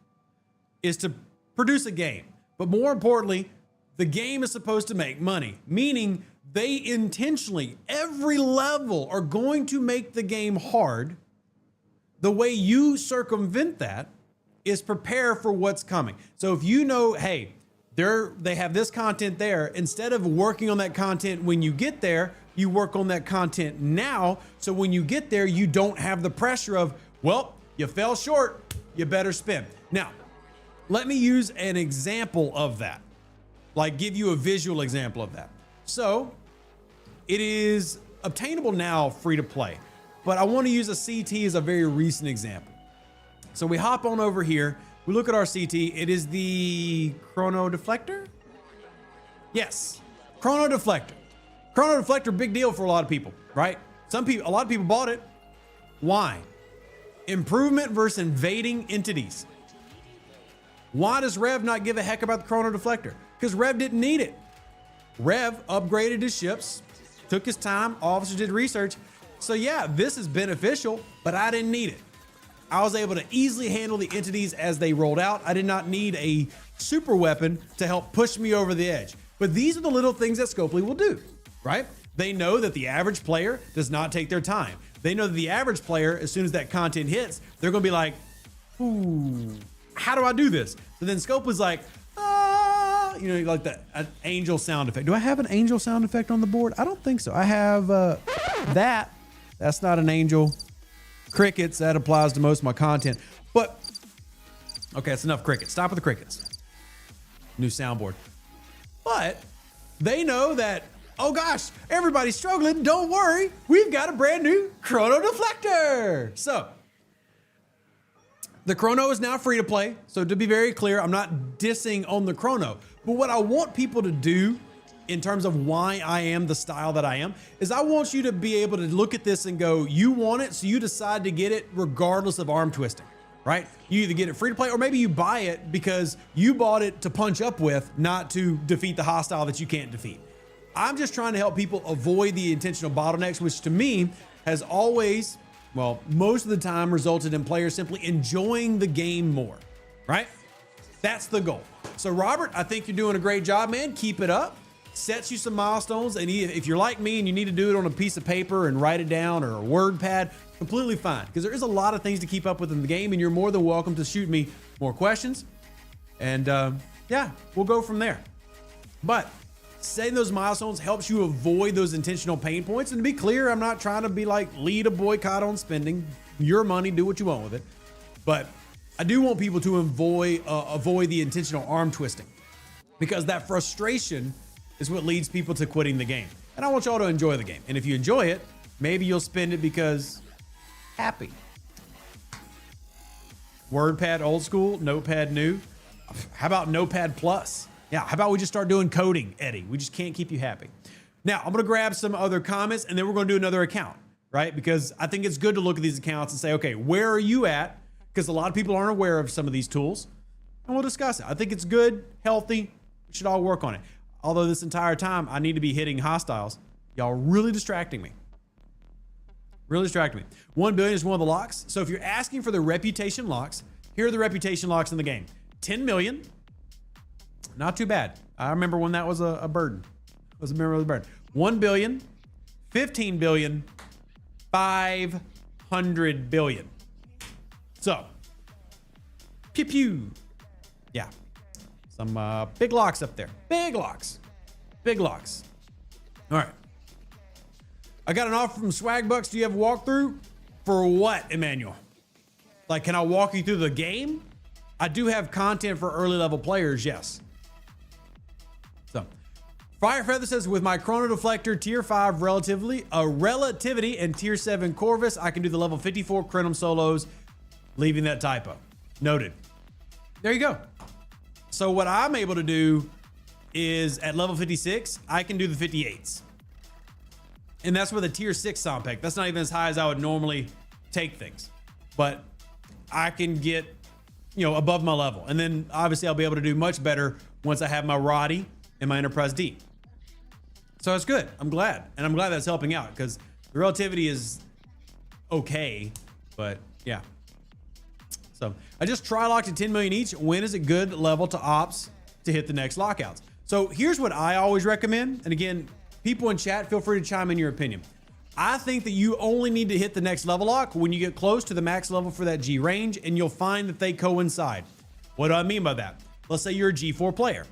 Speaker 1: is to produce a game, but more importantly, the game is supposed to make money, meaning they intentionally, every level, are going to make the game hard. The way you circumvent that is prepare for what's coming. So if you know, hey, they have this content there, instead of working on that content when you get there, you work on that content now. So when you get there, you don't have the pressure of, well, you fell short, you better spin. Now, let me use an example of that, like give you a visual example of that. So it is obtainable now, free to play, but I want to use a CT as a very recent example. So we hop on over here, we look at our CT. It is the Chrono Deflector. Yes, Chrono Deflector. Chrono Deflector, big deal for a lot of people, right? A lot of people bought it. Why? Improvement versus invading entities. Why does Rev not give a heck about the Chrono Deflector? Because Rev didn't need it. Rev upgraded his ships, took his time, officers did research. So yeah, this is beneficial, but I didn't need it. I was able to easily handle the entities as they rolled out. I did not need a super weapon to help push me over the edge. But these are the little things that Scopely will do, right? They know that the average player does not take their time. They know that the average player, as soon as that content hits, they're gonna be like, ooh, how do I do this? So then Scope was like, you know, like that an angel sound effect. Do I have an angel sound effect on the board? I don't think so. I have that. That's not an angel. Crickets, that applies to most of my content. But, okay, that's enough crickets. Stop with the crickets. New soundboard. But they know that, oh gosh, everybody's struggling. Don't worry. We've got a brand new Chrono Deflector. So, the Chrono is now free to play. So to be very clear, I'm not dissing on the Chrono. But what I want people to do in terms of why I am the style that I am is I want you to be able to look at this and go, you want it, so you decide to get it regardless of arm twisting, right? You either get it free to play or maybe you buy it because you bought it to punch up with, not to defeat the hostile that you can't defeat. I'm just trying to help people avoid the intentional bottlenecks, which to me has always, well, most of the time resulted in players simply enjoying the game more, right? That's the goal. So Robert, I think you're doing a great job, man. Keep it up. Sets you some milestones. And if you're like me and you need to do it on a piece of paper and write it down or a word pad, completely fine. Because there is a lot of things to keep up with in the game and you're more than welcome to shoot me more questions. And yeah, we'll go from there. But setting those milestones helps you avoid those intentional pain points. And to be clear, I'm not trying to be like lead a boycott on spending your money, do what you want with it. But I do want people to avoid the intentional arm twisting, because that frustration is what leads people to quitting the game. And I want y'all to enjoy the game. And if you enjoy it, maybe you'll spend it because happy. WordPad old school, Notepad new. How about Notepad plus? Yeah, how about we just start doing coding, Eddie? We just can't keep you happy. Now, I'm gonna grab some other comments and then we're gonna do another account, right? Because I think it's good to look at these accounts and say, okay, where are you at? Because a lot of people aren't aware of some of these tools. And we'll discuss it. I think it's good, healthy. We should all work on it. Although this entire time I need to be hitting hostiles. Y'all really distracting me. Really distracting me. 1 billion is one of the locks. So if you're asking for the reputation locks, here are the reputation locks in the game. 10 million, not too bad. I remember when that was a burden. It was a memorable burden. 1 billion, 15 billion, 500 billion. So, pew pew. Yeah. Some big locks up there. Big locks. Big locks. All right. I got an offer from Swagbucks. Do you have a walkthrough? For what, Emmanuel? Like, can I walk you through the game? I do have content for early level players, yes. So, Firefeather says, with my Chrono Deflector tier 5 relativity and tier 7 Corvus, I can do the level 54 Chronom solos, leaving that typo. Noted. There you go. So what I'm able to do is at level 56, I can do the 58s. And that's with a tier 6 Sompek. That's not even as high as I would normally take things. But I can get, you know, above my level. And then obviously I'll be able to do much better once I have my Roddy and my Enterprise D. So it's good. I'm glad. And I'm glad that's helping out because the relativity is okay. But yeah. So I just tri-locked at 10 million each. When is a good level to ops to hit the next lockouts? So here's what I always recommend. And again, people in chat, feel free to chime in your opinion. I think that you only need to hit the next level lock when you get close to the max level for that G range, and you'll find that they coincide. What do I mean by that? Let's say you're a G4 player.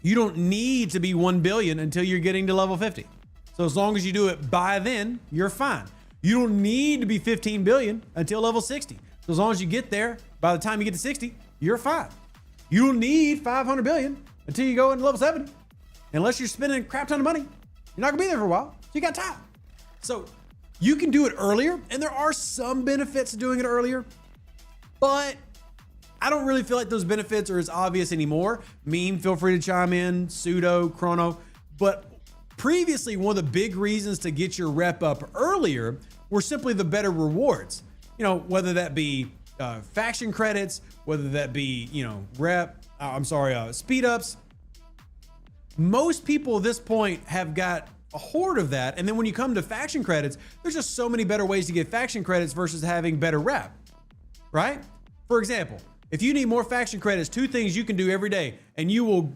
Speaker 1: You don't need to be 1 billion until you're getting to level 50. So as long as you do it by then, you're fine. You don't need to be 15 billion until level 60. So as long as you get there, by the time you get to 60, you're fine. You don't need 500 billion until you go into level 70. Unless you're spending a crap ton of money, you're not gonna be there for a while. So you got time. So you can do it earlier, and there are some benefits to doing it earlier, but I don't really feel like those benefits are as obvious anymore. Meme, feel free to chime in, Pseudo, Chrono. But previously, one of the big reasons to get your rep up earlier were simply the better rewards. You know, whether that be faction credits, whether that be, you know, speed ups. Most people at this point have got a horde of that. And then when you come to faction credits, there's just so many better ways to get faction credits versus having better rep, right? For example, if you need more faction credits, 2 things you can do every day, and you will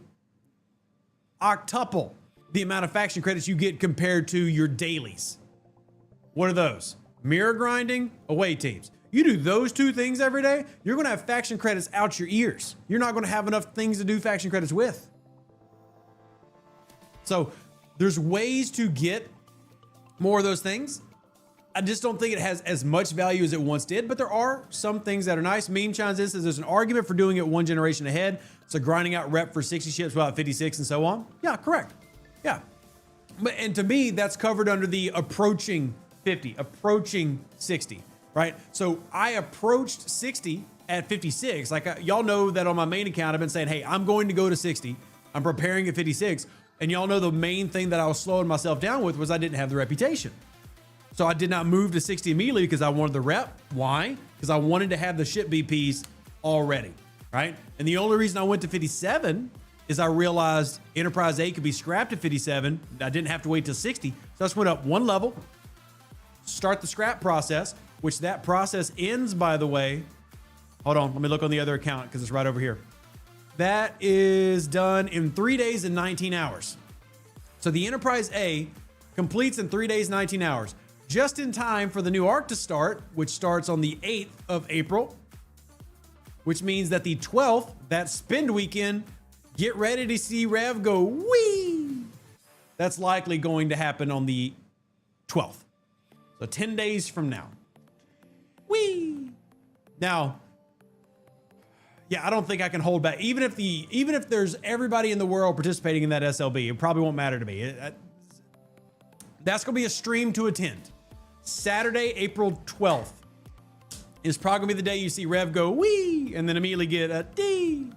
Speaker 1: octuple the amount of faction credits you get compared to your dailies. What are those? Mirror grinding, away teams. You do those 2 things every day, you're gonna have faction credits out your ears. You're not gonna have enough things to do faction credits with. So there's ways to get more of those things. I just don't think it has as much value as it once did, but there are some things that are nice. Meme Shines this says there's an argument for doing it 1 generation ahead. So grinding out rep for 60 ships without 56 and so on. Yeah, correct. Yeah. And to me, that's covered under the approaching 50, approaching 60, right? So I approached 60 at 56. Like y'all know that on my main account, I've been saying, hey, I'm going to go to 60. I'm preparing at 56. And y'all know the main thing that I was slowing myself down with was I didn't have the reputation. So I did not move to 60 immediately because I wanted the rep. Why? Because I wanted to have the ship BPs already, right? And the only reason I went to 57 is I realized Enterprise A could be scrapped at 57. I didn't have to wait till 60. So I just went up 1 level, start the scrap process, which that process ends, by the way. Hold on, let me look on the other account because it's right over here. That is done in 3 days and 19 hours. So the Enterprise A completes in 3 days, 19 hours. Just in time for the new arc to start, which starts on the 8th of April, which means that the 12th, that spend weekend, get ready to see Rev go wee. That's likely going to happen on the 12th. So 10 days from now. Wee. Now, yeah, I don't think I can hold back. Even if there's everybody in the world participating in that SLB, it probably won't matter to me. That's going to be a stream to attend. Saturday, April 12th is probably going to be the day you see Rev go wee and then immediately get a D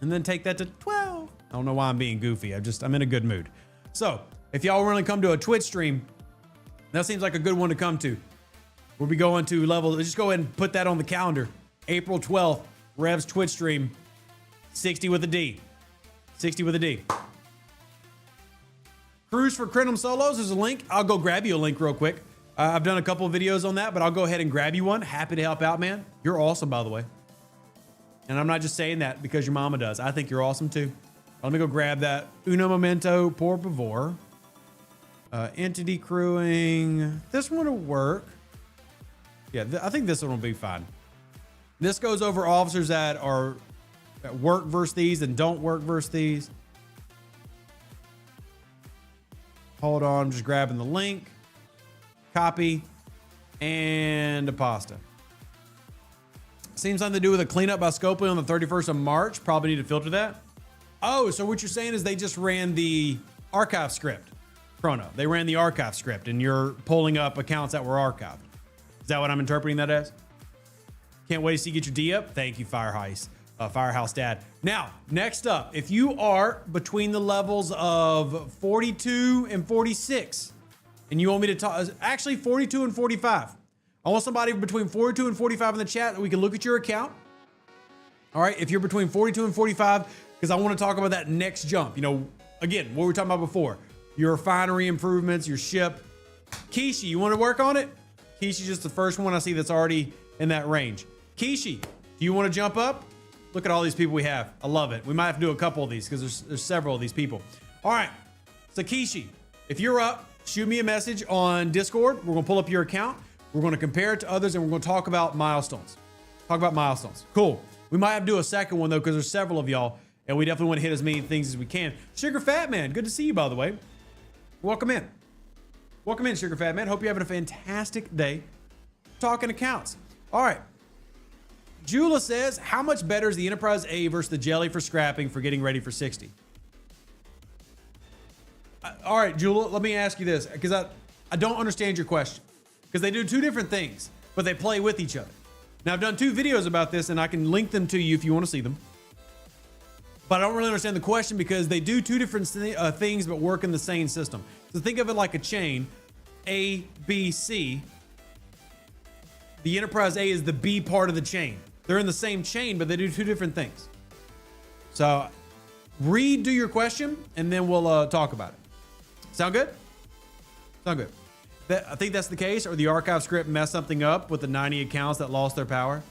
Speaker 1: and then take that to 12. I don't know why I'm being goofy. I'm in a good mood. So if y'all want to come to a Twitch stream, that seems like a good one to come to. We'll be going to level. Just go ahead and put that on the calendar. April 12th, Rev's Twitch stream, 60 with a D. 60 with a D. Cruise for Crenum Solos is a link. I'll go grab you a link real quick. I've done a couple of videos on that, but I'll go ahead and grab you one. Happy to help out, man. You're awesome, by the way. And I'm not just saying that because your mama does. I think you're awesome too. Let me go grab that. Uno momento, por favor. Entity crewing. This one will work. Yeah, I think this one will be fine. This goes over officers that work versus these and don't work versus these. Hold on, I'm just grabbing the link. Copy and a pasta. Seems something to do with a cleanup by Scopely on the 31st of March. Probably need to filter that. Oh, so what you're saying is they just ran the archive script, Chrono. They ran the archive script and you're pulling up accounts that were archived. Is that what I'm interpreting that as? Can't wait to see you get your D up. Thank you, Firehouse Dad. Now, next up, if you are between the levels of 42 and 46, and you want me to talk, actually 42 and 45. I want somebody between 42 and 45 in the chat that we can look at your account. All right, if you're between 42 and 45, because I want to talk about that next jump. You know, again, what we were talking about before, your refinery improvements, your ship. Kishi, you want to work on it? Kishi's just the first one I see that's already in that range. Kishi, do you want to jump up? Look at all these people we have. I love it. We might have to do a couple of these because there's several of these people. All right, so Kishi, if you're up, shoot me a message on Discord. We're going to pull up your account. We're going to compare it to others, and we're going to talk about milestones. Talk about milestones. Cool. We might have to do a second one, though, because there's several of y'all, and we definitely want to hit as many things as we can. Sugar Fat Man, good to see you, by the way. Welcome in. Welcome in, Sugar Fat Man. Hope you're having a fantastic day talking accounts. All right. Jula says, how much better is the Enterprise A versus the Jelly for scrapping for getting ready for 60? All right, Jula, let me ask you this, because I don't understand your question. Because they do 2 different things, but they play with each other. Now, I've done 2 videos about this, and I can link them to you if you want to see them. But I don't really understand the question because they do 2 different things, but work in the same system. So think of it like a chain, A, B, C. The Enterprise A is the B part of the chain. They're in the same chain, but they do 2 different things. So redo your question and then we'll talk about it. Sound good? Sound good. I think that's the case, or the archive script messed something up with the 90 accounts that lost their power.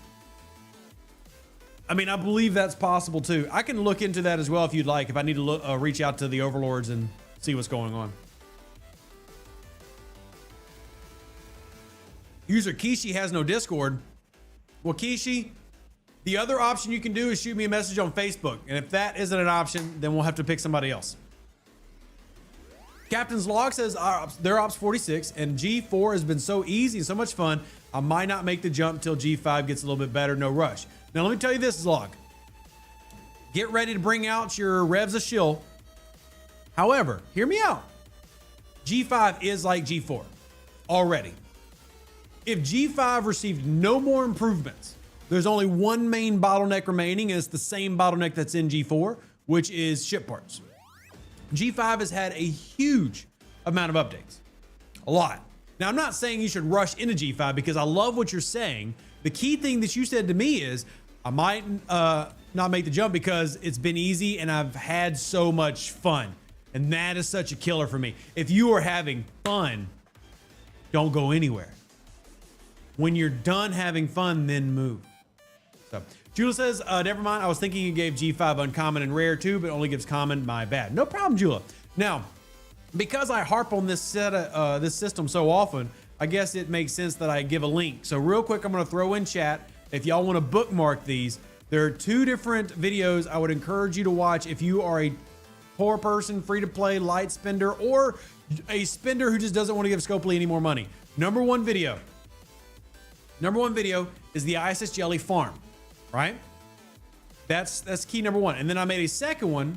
Speaker 1: I mean, I believe that's possible too. I can look into that as well if you'd like, if I need to look, reach out to the overlords and see what's going on. User Kishi has no Discord. Well, Kishi, the other option you can do is shoot me a message on Facebook. And if that isn't an option, then we'll have to pick somebody else. Captain's Log says they're Ops 46 and G4 has been so easy and so much fun. I might not make the jump till G5 gets a little bit better. No rush. Now, let me tell you this, Log. Get ready to bring out your Revs a shill. However, hear me out. G5 is like G4 already. If G5 received no more improvements, there's only one main bottleneck remaining, and it's the same bottleneck that's in G4, which is ship parts. G5 has had a huge amount of updates. A lot. Now, I'm not saying you should rush into G5 because I love what you're saying. The key thing that you said to me is, I might not make the jump because it's been easy and I've had so much fun. And that is such a killer for me. If you are having fun, don't go anywhere. When you're done having fun, then move. So Jula says, never mind. I was thinking you gave G5 uncommon and rare too, but only gives common. My bad. No problem, Jula. Now, because I harp on this system so often, I guess it makes sense that I give a link. So real quick, I'm going to throw in chat. If y'all want to bookmark these, there are two different videos I would encourage you to watch if you are a poor person, free to play, light spender, or a spender who just doesn't want to give Scopely any more money. Number one video is the ISS Jelly farm, right? That's key number one. And then I made a second one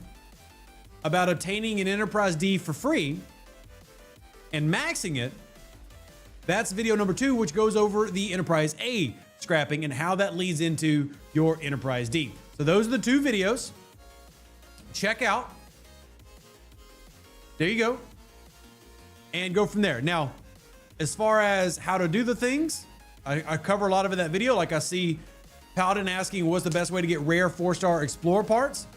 Speaker 1: about obtaining an Enterprise D for free and maxing it. That's video number 2, which goes over the Enterprise A scrapping and how that leads into your Enterprise D. So those are the 2 videos. Check out. There you go. And go from there. Now, as far as how to do the things, I cover a lot of it in that video. Like I see Paladin asking what's the best way to get rare 4-star Explorer parts.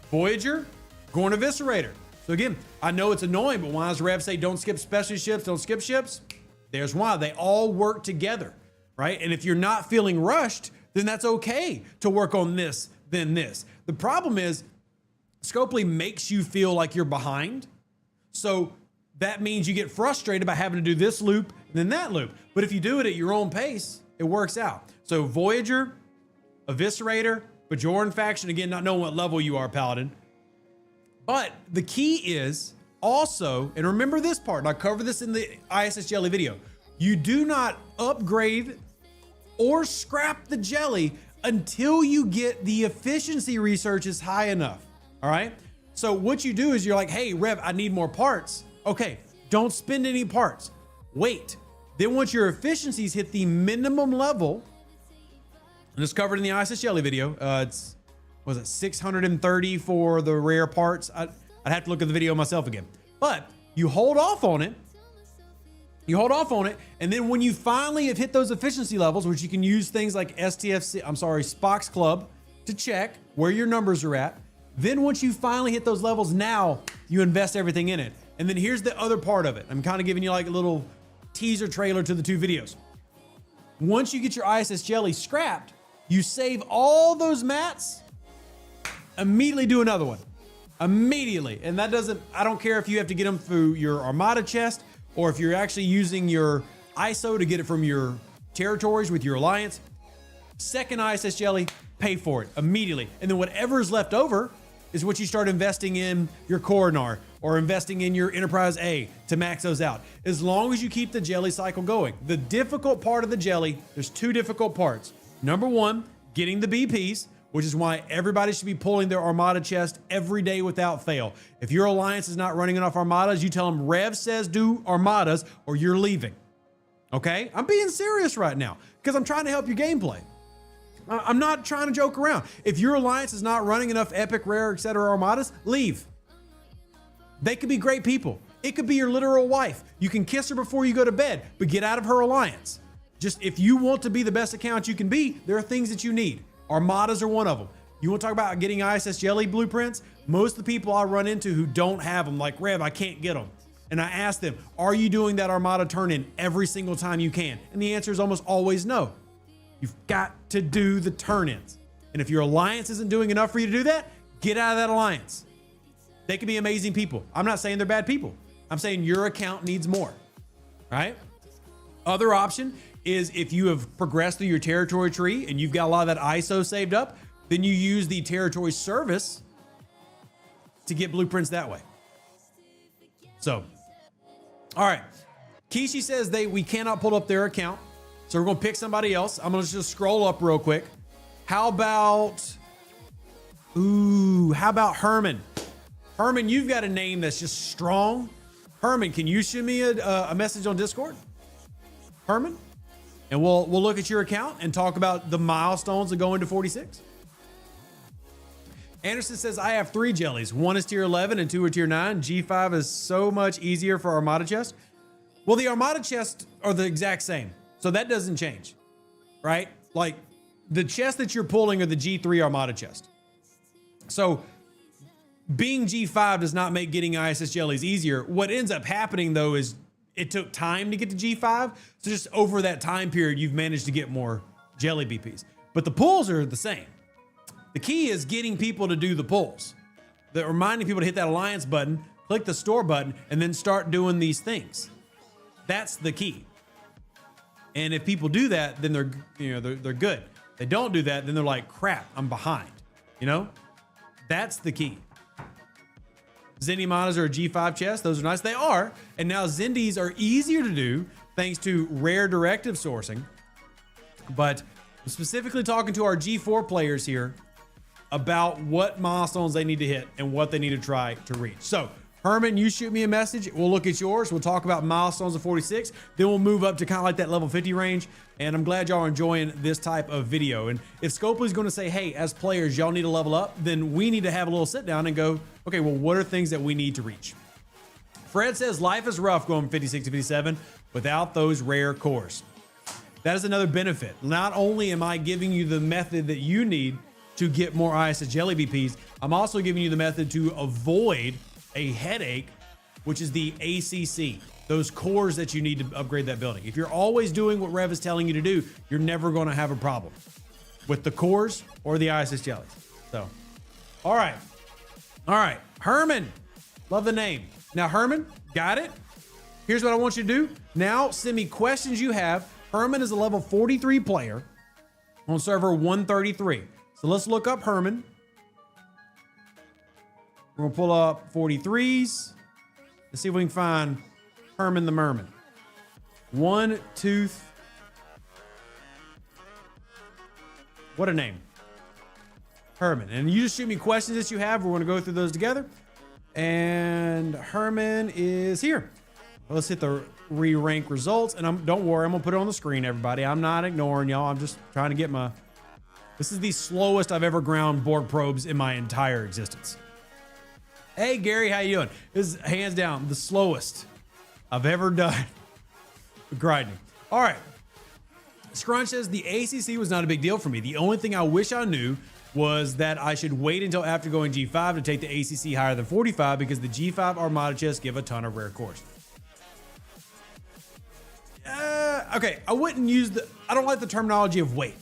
Speaker 1: Voyager, Gorn Eviscerator. So again, I know it's annoying, but why does Rev say don't skip special ships, don't skip ships? There's why. They all work together, right? And if you're not feeling rushed, then that's okay to work on this, then this. The problem is Scopely makes you feel like you're behind. So that means you get frustrated by having to do this loop and then that loop. But if you do it at your own pace, it works out. So Voyager, Eviscerator, Bajoran faction, again, not knowing what level you are, Paladin. But the key is also, and remember this part, and I cover this in the ISS Jelly video, you do not upgrade or scrap the jelly until you get the efficiency researches high enough, all right? So what you do is you're like, hey, Rev, I need more parts. Okay, don't spend any parts. Wait. Then once your efficiencies hit the minimum level, and it's covered in the ISS Jelly video, was it 630 for the rare parts? I'd have to look at the video myself again. But you hold off on it. And then when you finally have hit those efficiency levels, which you can use things like Spock's Club to check where your numbers are at. Then once you finally hit those levels, now you invest everything in it. And then here's the other part of it. I'm kind of giving you like a little teaser trailer to the 2 videos. Once you get your ISS Jelly scrapped, you save all those mats, immediately do another one. Immediately. And that doesn't, I don't care if you have to get them through your Armada chest or if you're actually using your ISO to get it from your territories with your alliance. Second ISS Jelly, pay for it immediately. And then whatever is left over is what you start investing in your Coronar or investing in your Enterprise A to max those out. As long as you keep the jelly cycle going. The difficult part of the jelly, there's 2 difficult parts. Number 1, getting the BPs, which is why everybody should be pulling their Armada chest every day without fail. If your alliance is not running enough Armadas, you tell them Rev says do Armadas or you're leaving. Okay? I'm being serious right now because I'm trying to help your gameplay. I'm not trying to joke around. If your alliance is not running enough epic, rare, etc. Armadas, leave. They could be great people. It could be your literal wife. You can kiss her before you go to bed, but get out of her alliance. Just if you want to be the best account you can be, there are things that you need. Armadas are one of them. You want to talk about getting ISS jelly blueprints? Most of the people I run into who don't have them, like, Rev, I can't get them. And I ask them, are you doing that Armada turn-in every single time you can? And the answer is almost always no. You've got to do the turn-ins. And if your alliance isn't doing enough for you to do that, get out of that alliance. They can be amazing people. I'm not saying they're bad people. I'm saying your account needs more, right? Other option is if you have progressed through your territory tree and you've got a lot of that ISO saved up, then you use the territory service to get blueprints that way. So, all right. Kishi says we cannot pull up their account. So we're going to pick somebody else. I'm going to just scroll up real quick. How about Herman? Herman, you've got a name that's just strong. Herman, can you shoot me a message on Discord? Herman? And we'll look at your account and talk about the milestones that go into 46. Anderson says, I have 3 jellies. 1 is tier 11 and 2 are tier 9. G5 is so much easier for Armada chest. Well, the Armada chests are the exact same. So that doesn't change, right? Like the chests that you're pulling are the G3 Armada chest. So being G5 does not make getting ISS jellies easier. What ends up happening though is it took time to get to G5. So just over that time period, you've managed to get more jelly BPs. But the pulls are the same. The key is getting people to do the pulls. Reminding people to hit that alliance button, click the store button, and then start doing these things. That's the key. And if people do that, then they're good. They don't do that, then they're like, crap, I'm behind. You know? That's the key. Zindy Manas are a G5 chest. Those are nice. They are. And now Zindies are easier to do thanks to rare directive sourcing. But I'm specifically talking to our G4 players here about what milestones they need to hit and what they need to try to reach. So Herman, you shoot me a message. We'll look at yours. We'll talk about milestones of 46. Then we'll move up to kind of like that level 50 range. And I'm glad y'all are enjoying this type of video. And if Scopely's going to say, hey, as players, y'all need to level up, then we need to have a little sit down and go, okay, well, what are things that we need to reach? Fred says life is rough going from 56 to 57 without those rare cores. That is another benefit. Not only am I giving you the method that you need to get more ISS jelly BPs, I'm also giving you the method to avoid a headache, which is the ACC, those cores that you need to upgrade that building. If you're always doing what Rev is telling you to do, you're never going to have a problem with the cores or the ISS jellies. So, all right. Herman, love the name. Now, Herman, got it? Here's what I want you to do. Now, send me questions you have. Herman is a level 43 player on server 133. So let's look up Herman. We're gonna pull up 43s. Let's see if we can find Herman the Merman. One Tooth. What a name. Herman. And you just shoot me questions that you have. We're gonna go through those together. And Herman is here. Let's hit the re-rank results. And don't worry, I'm gonna put it on the screen, everybody. I'm not ignoring y'all. I'm just trying to get this is the slowest I've ever ground Borg probes in my entire existence. Hey, Gary, how you doing? This is hands down the slowest I've ever done grinding. All right. Scrunch says the ACC was not a big deal for me. The only thing I wish I knew was that I should wait until after going G5 to take the ACC higher than 45 because the G5 Armada chests give a ton of rare cores. Okay, I wouldn't use I don't like the terminology of wait.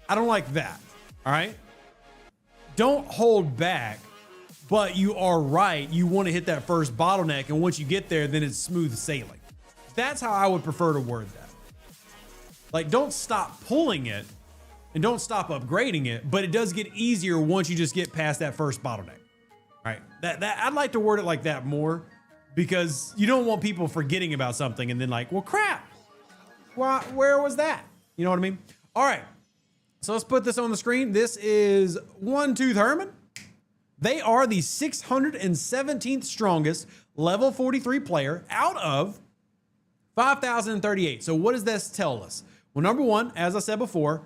Speaker 1: I don't like that, all right? Don't hold back, but you are right. You want to hit that first bottleneck, and once you get there, then it's smooth sailing. That's how I would prefer to word that. Like, don't stop pulling it, and don't stop upgrading it, but it does get easier once you just get past that first bottleneck, all right? I'd like to word it like that more, because you don't want people forgetting about something and then like, well, crap. Where was that? You know what I mean? All right. So let's put this on the screen. This is One Tooth Herman. They are the 617th strongest level 43 player out of 5,038. So what does this tell us? Well, number one, as I said before,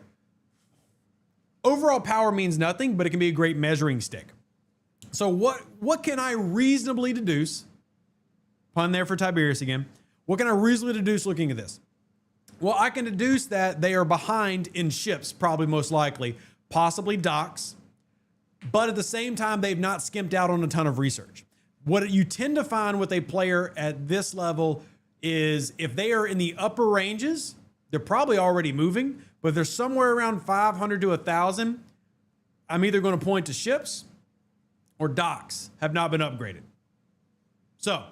Speaker 1: overall power means nothing, but it can be a great measuring stick. So what can I reasonably deduce? Pun there for Tiberius again. What can I reasonably deduce looking at this? Well, I can deduce that they are behind in ships, probably most likely, possibly docks, but at the same time, they've not skimped out on a ton of research. What you tend to find with a player at this level is if they are in the upper ranges, they're probably already moving, but if they're somewhere around 500 to 1,000, I'm either going to point to ships or docks have not been upgraded. So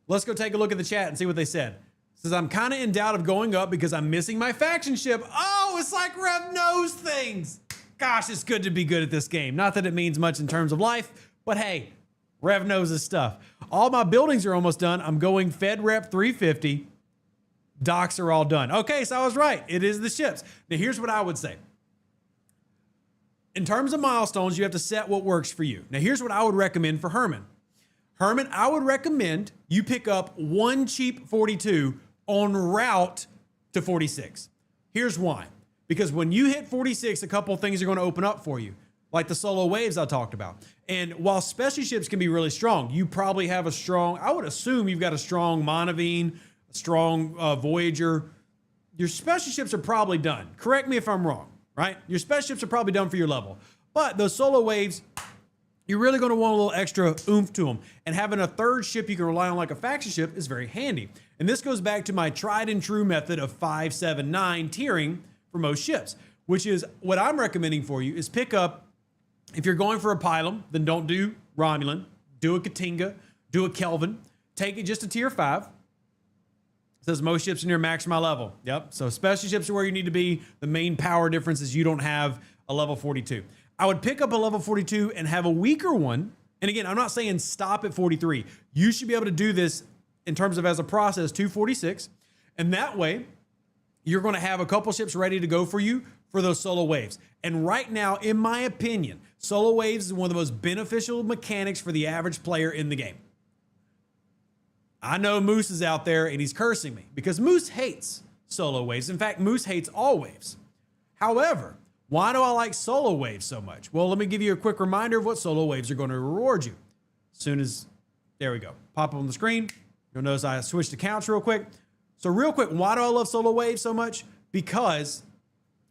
Speaker 1: let's go take a look at the chat and see what they said. It says, I'm kind of in doubt of going up because I'm missing my faction ship. Oh, it's like Rev knows things. Gosh, it's good to be good at this game. Not that it means much in terms of life, but hey, Rev knows his stuff. All my buildings are almost done. I'm going Fed Rep 350. Docks are all done. Okay, so I was right. It is the ships. Now, here's what I would say. In terms of milestones, you have to set what works for you. Now, here's what I would recommend for Herman. Herman, I would recommend you pick up one cheap 42 en route to 46. Here's why. Because when you hit 46, a couple of things are going to open up for you, like the solo waves I talked about. And while specialty ships can be really strong, you probably have a strong, I would assume you've got a strong Monavine, a strong Voyager. Your special ships are probably done. Correct me if I'm wrong, right? Your special ships are probably done for your level. But those solo waves, you're really going to want a little extra oomph to them. And having a third ship you can rely on like a faction ship is very handy. And this goes back to my tried and true method of 5, 7, 9 tiering for most ships, which is what I'm recommending for you is pick up, if you're going for a Pylum, then don't do Romulan, do a Katinga, do a Kelvin, take it just a tier 5. It says most ships are near max my level. Yep, so special ships are where you need to be. The main power difference is you don't have a level 42. I would pick up a level 42 and have a weaker one. And again, I'm not saying stop at 43. You should be able to do this in terms of as a process to 46. And that way, you're going to have a couple ships ready to go for you for those solo waves. And right now, in my opinion, solo waves is one of the most beneficial mechanics for the average player in the game. I know Moose is out there and he's cursing me because Moose hates solo waves. In fact, Moose hates all waves. However, why do I like solo waves so much? Well, let me give you a quick reminder of what solo waves are going to reward you. As soon as, there we go, pop up on the screen. You'll notice I switched accounts real quick. So real quick, why do I love solo waves so much? Because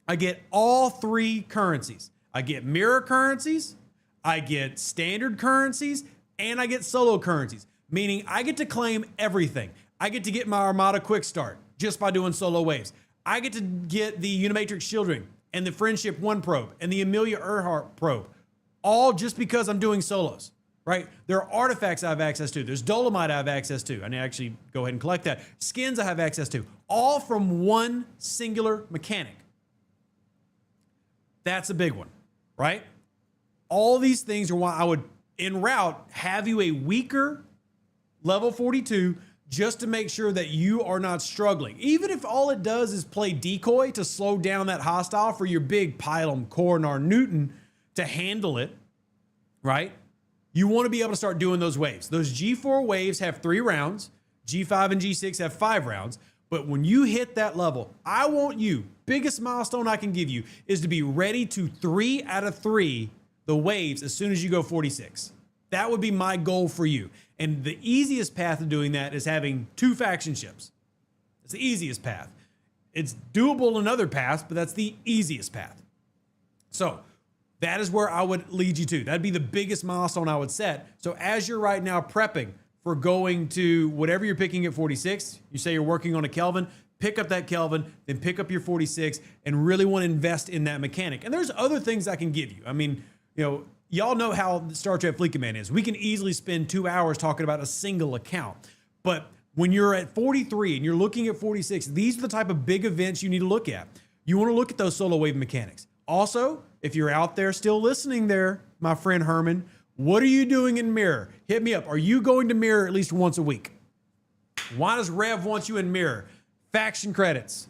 Speaker 1: I get all 3 currencies. I get mirror currencies, I get standard currencies, and I get solo currencies. Meaning I get to claim everything. I get to get my Armada quick start just by doing solo waves. I get to get the Unimatrix Shielding and the Friendship 1 probe and the Amelia Earhart probe, all just because I'm doing solos, right? There are artifacts I have access to. There's Dolomite I have access to. I need to actually go ahead and collect that. Skins I have access to, all from one singular mechanic. That's a big one, right? All these things are why I would, en route, have you a weaker level 42 just to make sure that you are not struggling. Even if all it does is play decoy to slow down that hostile for your big Pylum, Coronar, Newton to handle it, right? You want to be able to start doing those waves. Those G4 waves have 3 rounds. G5 and G6 have 5 rounds. But when you hit that level, I want you, biggest milestone I can give you is to be ready to 3 out of 3 the waves as soon as you go 46. That would be my goal for you. And the easiest path of doing that is having 2 faction ships. It's the easiest path. It's doable in other paths, but that's the easiest path. So that is where I would lead you to. That'd be the biggest milestone I would set. So as you're right now prepping for going to whatever you're picking at 46, you say you're working on a Kelvin, pick up that Kelvin, then pick up your 46 and really want to invest in that mechanic. And there's other things I can give you. I mean, you know, y'all know how Star Trek Fleet Command is. We can easily spend 2 hours talking about a single account. But when you're at 43 and you're looking at 46, these are the type of big events you need to look at. You want to look at those solo wave mechanics. Also, if you're out there still listening there, my friend Herman, what are you doing in Mirror? Hit me up. Are you going to Mirror at least once a week? Why does Rev want you in Mirror? Faction credits.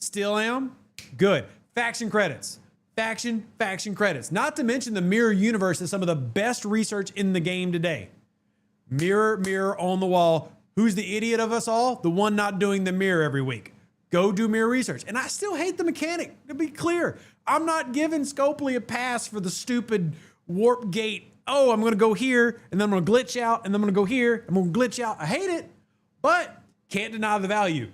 Speaker 1: Still am? Good. Faction credits. Faction credits. Not to mention the Mirror universe is some of the best research in the game today. Mirror on the wall. Who's the idiot of us all? The one not doing the mirror every week. Go do mirror research. And I still hate the mechanic, to be clear. I'm not giving Scopely a pass for the stupid warp gate. Oh, I'm going to go here, and then I'm going to glitch out, and then I'm going to go here, I'm going to glitch out. I hate it, but can't deny the value.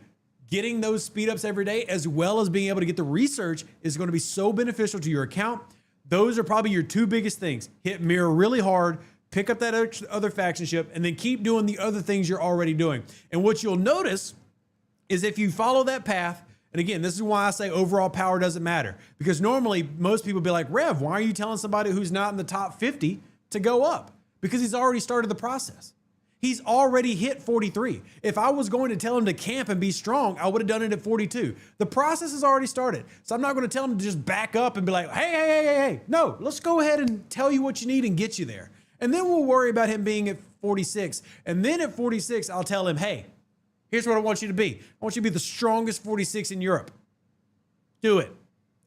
Speaker 1: Getting those speed ups every day, as well as being able to get the research, is going to be so beneficial to your account. Those are probably your two biggest things. Hit mirror really hard, pick up that other faction ship, and then keep doing the other things you're already doing. And what you'll notice is if you follow that path, and again, this is why I say overall power doesn't matter. Because normally most people be like, Rev, why are you telling somebody who's not in the top 50 to go up? Because he's already started the process. He's already hit 43. If I was going to tell him to camp and be strong, I would have done it at 42. The process has already started. So I'm not going to tell him to just back up and be like, hey. No, let's go ahead and tell you what you need and get you there. And then we'll worry about him being at 46. And then at 46, I'll tell him, hey, here's what I want you to be. I want you to be the strongest 46 in Europe. Do it.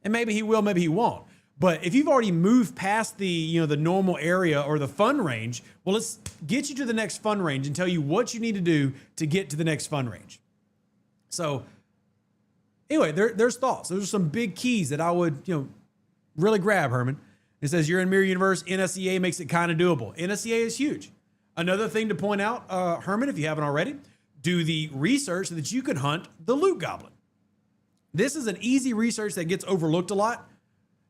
Speaker 1: And maybe he will, maybe he won't. But if you've already moved past the, the normal area or the fun range, well, let's get you to the next fun range and tell you what you need to do to get to the next fun range. So anyway, there's thoughts. Those are some big keys that I would, really grab, Herman. It says you're in Mirror Universe. NSEA makes it kind of doable. NSEA is huge. Another thing to point out, Herman, if you haven't already, do the research so that you can hunt the loot goblin. This is an easy research that gets overlooked a lot.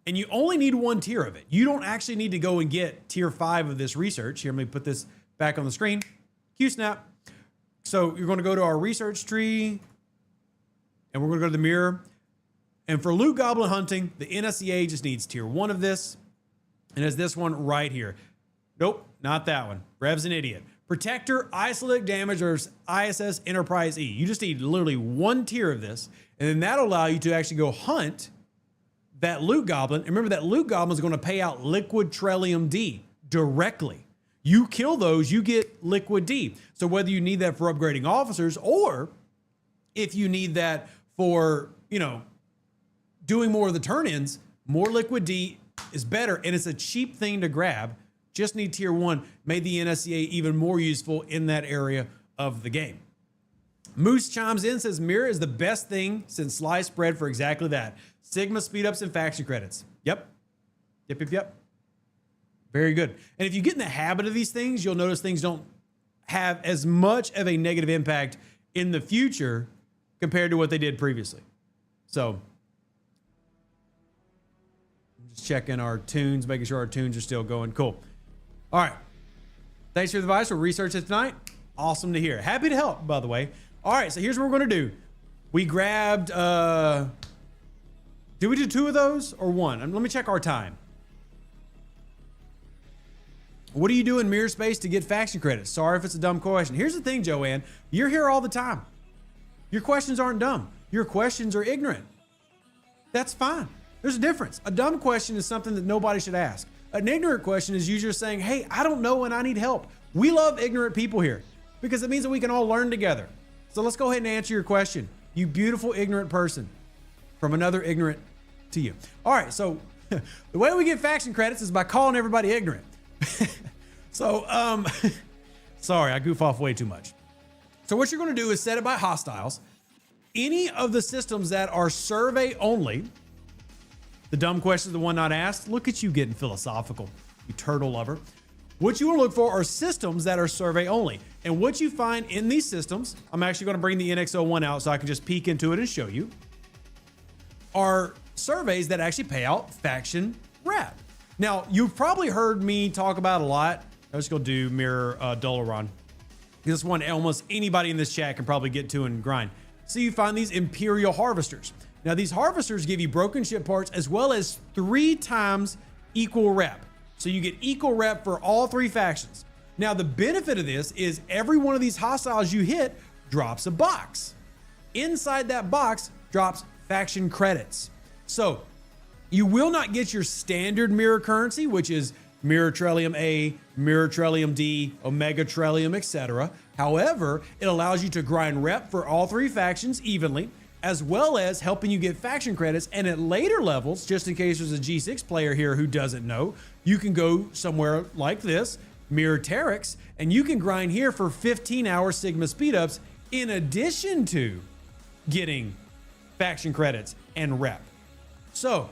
Speaker 1: And you only need one tier of it. You don't actually need to go and get tier 5 of this research. Here, let me put this back on the screen. Q-snap. So you're going to go to our research tree, and we're going to go to the mirror. And for loot goblin hunting, the NSEA just needs tier 1 of this. And it's this one right here. Nope, not that one. Rev's an idiot. Protector, Isolate Damage, or ISS Enterprise E. You just need literally one tier of this. And then that'll allow you to actually go hunt that loot goblin. And remember, that loot goblin is going to pay out liquid Trellium D directly. You kill those, you get liquid D. So whether you need that for upgrading officers, or if you need that for, doing more of the turn-ins, more liquid D is better. And it's a cheap thing to grab. Just need tier 1. Made the NSEA even more useful in that area of the game. Moose chimes in, says Mirror is the best thing since sliced bread for exactly that. Sigma speed-ups and faction credits. Yep. Very good. And if you get in the habit of these things, you'll notice things don't have as much of a negative impact in the future compared to what they did previously. So just checking our tunes, making sure our tunes are still going. Cool. All right. Thanks for the advice. We'll research it tonight. Awesome to hear. Happy to help, by the way. All right. So here's what we're going to do. We grabbed, did we do 2 of those or 1? Let me check our time. What do you do in Mirror Space to get faction credits? Sorry if it's a dumb question. Here's the thing, Joanne. You're here all the time. Your questions aren't dumb. Your questions are ignorant. That's fine. There's a difference. A dumb question is something that nobody should ask. An ignorant question is you just saying, hey, I don't know and I need help. We love ignorant people here because it means that we can all learn together. So let's go ahead and answer your question. You beautiful ignorant person from another ignorant to you. All right, so the way we get faction credits is by calling everybody ignorant. So, sorry, I goof off way too much. So what you're going to do is set it by hostiles. Any of the systems that are survey only, the dumb question is the one not asked. Look at you getting philosophical, you turtle lover. What you want to look for are systems that are survey only. And what you find in these systems, I'm actually going to bring the NX01 out so I can just peek into it and show you, are surveys that actually pay out faction rep. Now, you've probably heard me talk about a lot. I'm just going to do Mirror Dolaron. This one almost anybody in this chat can probably get to and grind. So you find these Imperial Harvesters. Now, these Harvesters give you broken ship parts as well as 3 times equal rep. So you get equal rep for all 3 factions. Now, the benefit of this is every one of these hostiles you hit drops a box. Inside that box drops faction credits. So you will not get your standard mirror currency, which is Mirror Trellium A, Mirror Trellium D, Omega Trellium, etc. However, it allows you to grind rep for all 3 factions evenly, as well as helping you get faction credits. And at later levels, just in case there's a G6 player here who doesn't know, you can go somewhere like this, Mirror Terex, and you can grind here for 15-hour Sigma speed-ups in addition to getting faction credits and rep. So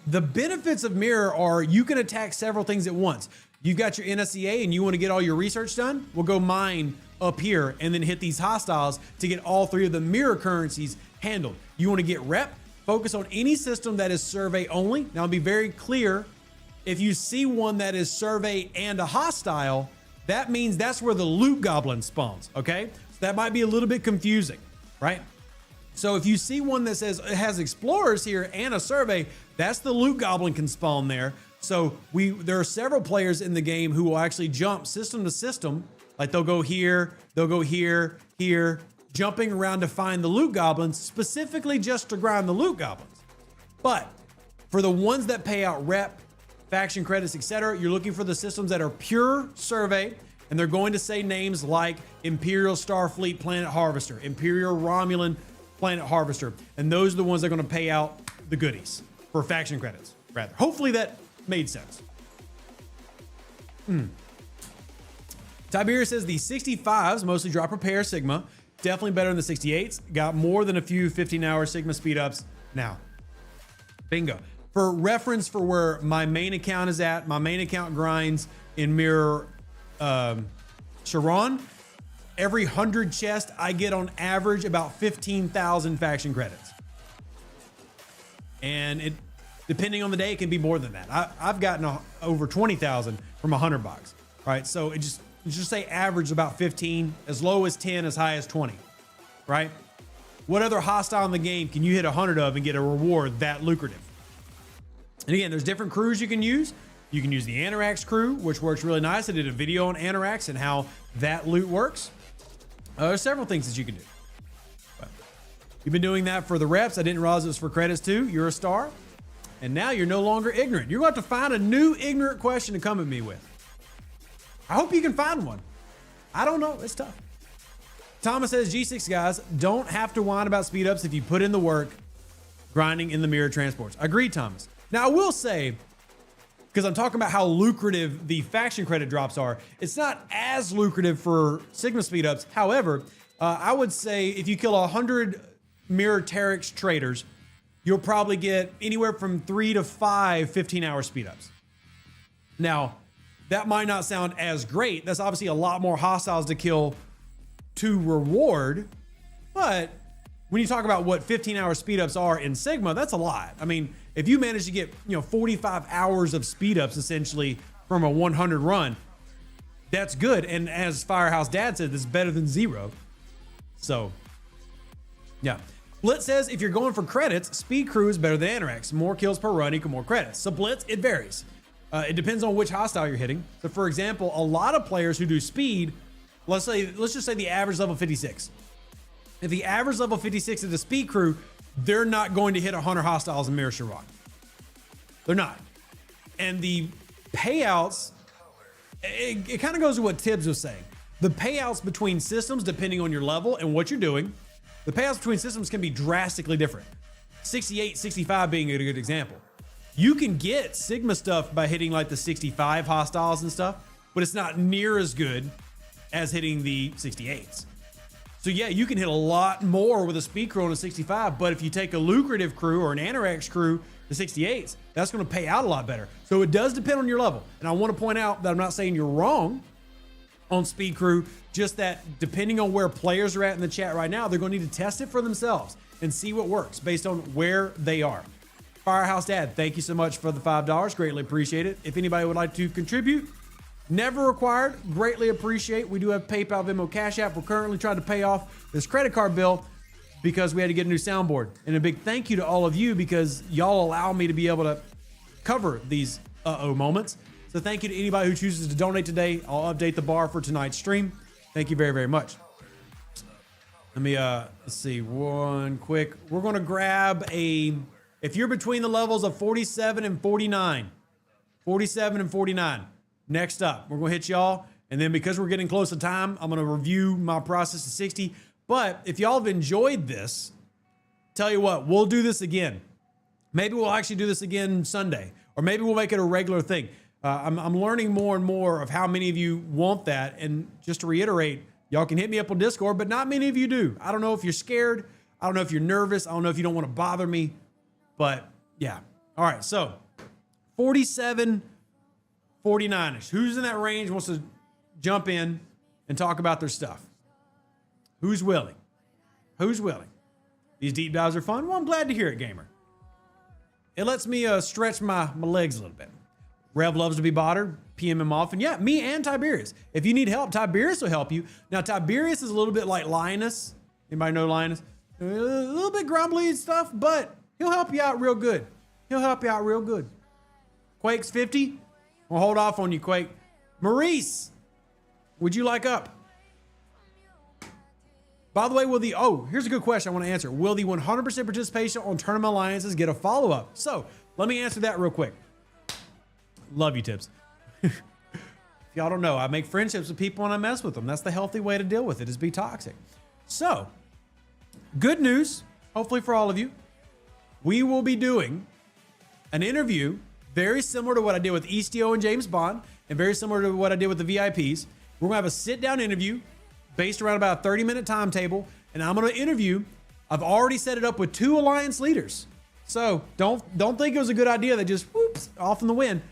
Speaker 1: the benefits of Mirror are you can attack several things at once. You've got your NSEA and you want to get all your research done? Well, go mine up here and then hit these hostiles to get all 3 of the mirror currencies handled. You want to get rep? Focus on any system that is survey only. Now, be very clear If you see one that is survey and a hostile, that means that's where the loot goblin spawns, okay? So that might be a little bit confusing, right? So if you see one that says it has explorers here and a survey, that's the loot goblin can spawn there. So there are several players in the game who will actually jump system to system. Like they'll go here, here, jumping around to find the loot goblins, specifically just to grind the loot goblins. But for the ones that pay out rep, faction credits, etc., you're looking for the systems that are pure survey, and they're going to say names like Imperial Starfleet Planet Harvester, Imperial Romulan Planet Harvester, and those are the ones that are going to pay out the goodies for faction credits, rather. Hopefully that made sense. Tiberius says the 65s mostly drop repair Sigma, definitely better than the 68s. Got more than a few 15-hour Sigma speed ups now. Bingo. For reference for where my main account is at, my main account grinds in Mirror Sharon. Every 100 chests, I get on average about 15,000 faction credits. And it, depending on the day, it can be more than that. I've gotten over 20,000 from a 100 box, right? So it just say average about 15, as low as 10, as high as 20, right? What other hostile in the game can you hit 100 of and get a reward that lucrative? And again, there's different crews you can use. You can use the Anorax crew, which works really nice. I did a video on Anorax and how that loot works. There's several things that you can do. But you've been doing that for the reps. I didn't realize it was for credits too. You're a star. And now you're no longer ignorant. You're going to have to find a new ignorant question to come at me with. I hope you can find one. I don't know. It's tough. Thomas says, G6 guys don't have to whine about speed ups if you put in the work grinding in the mirror transports. Agreed, Thomas. Now, I will say, because I'm talking about how lucrative the faction credit drops are, it's not as lucrative for Sigma speed ups. However, I would say if you kill 100 Mirror Terex traders, you'll probably get anywhere from 3 to 5 15-hour speed ups. Now, that might not sound as great. That's obviously a lot more hostiles to kill to reward, but when you talk about what 15-hour speed ups are in Sigma, that's a lot. I mean, if you manage to get 45 hours of speed ups essentially from a 100 run, that's good. And as Firehouse Dad said, it's better than 0. So, yeah. Blitz says if you're going for credits, Speed Crew is better than Anorax. More kills per run equal more credits. So Blitz, it varies. It depends on which hostile you're hitting. So for example, a lot of players who do speed, let's just say the average level 56. If the average level 56 is the Speed Crew, they're not going to hit 100 hostiles in Mirror Sharon. They're not. And the payouts, it kind of goes to what Tibbs was saying. The payouts between systems, depending on your level and what you're doing, the payouts between systems can be drastically different. 68, 65 being a good example. You can get Sigma stuff by hitting like the 65 hostiles and stuff, but it's not near as good as hitting the 68s. So yeah, you can hit a lot more with a Speed Crew on a 65, but if you take a lucrative crew or an Anorax crew, the 68s, that's going to pay out a lot better. So it does depend on your level. And I want to point out that I'm not saying you're wrong on Speed Crew, just that depending on where players are at in the chat right now, they're going to need to test it for themselves and see what works based on where they are. Firehouse Dad, thank you so much for the $5. Greatly appreciate it. If anybody would like to contribute, never required, greatly appreciate. We do have PayPal, Venmo, Cash App. We're currently trying to pay off this credit card bill because we had to get a new soundboard. And a big thank you to all of you because y'all allow me to be able to cover these moments. So thank you to anybody who chooses to donate today. I'll update the bar for tonight's stream. Thank you very, very much. Let me, let's see, one quick. We're going to grab if you're between the levels of 47 and 49, 47 and 49, next up, we're going to hit y'all. And then because we're getting close to time, I'm going to review my process to 60. But if y'all have enjoyed this, tell you what, we'll do this again. Maybe we'll actually do this again Sunday, or maybe we'll make it a regular thing. I'm learning more and more of how many of you want that. And just to reiterate, y'all can hit me up on Discord, but not many of you do. I don't know if you're scared. I don't know if you're nervous. I don't know if you don't want to bother me, but yeah. All right. So 47, 49ish. Who's in that range wants to jump in and talk about their stuff? Who's willing? Who's willing? These deep dives are fun. Well, I'm glad to hear it, gamer. It lets me stretch my legs a little bit. Rev loves to be bothered. PM him off. And yeah, me and Tiberius. If you need help, Tiberius will help you. Now, Tiberius is a little bit like Linus. Anybody know Linus? A little bit grumbly and stuff, but he'll help you out real good. He'll help you out real good. Quake's 50. We'll hold off on you, Quake. Maurice, would you like up? By the way, here's a good question I want to answer. Will the 100% participation on tournament alliances get a follow-up? So let me answer that real quick. Love you, Tips. If y'all don't know, I make friendships with people and I mess with them. That's the healthy way to deal with it, is be toxic. So, good news, hopefully for all of you. We will be doing an interview very similar to what I did with Eastio and James Bond, and very similar to what I did with the VIPs. We're gonna have a sit-down interview based around about a 30-minute timetable, and I'm gonna interview. I've already set it up with 2 alliance leaders. So don't think it was a good idea that just whoops off in the wind.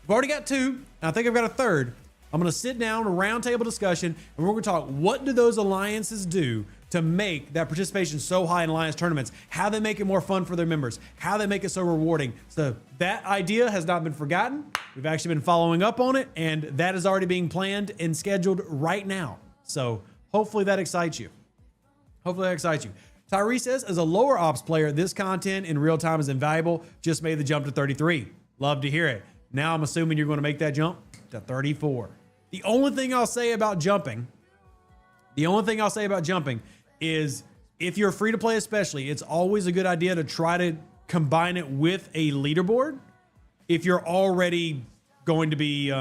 Speaker 1: I've already got 2, and I think I've got a 3rd. I'm gonna sit down, a roundtable discussion, and we're gonna talk, what do those alliances do to make that participation so high in alliance tournaments? How they make it more fun for their members, how they make it so rewarding. So that idea has not been forgotten. We've actually been following up on it, and that is already being planned and scheduled right now. So hopefully that excites you. Hopefully that excites you. Tyree says, as a lower ops player, this content in real time is invaluable. Just made the jump to 33. Love to hear it. Now I'm assuming you're going to make that jump to 34. The only thing I'll say about jumping is if you're free to play especially, it's always a good idea to try to combine it with a leaderboard if you're already going to be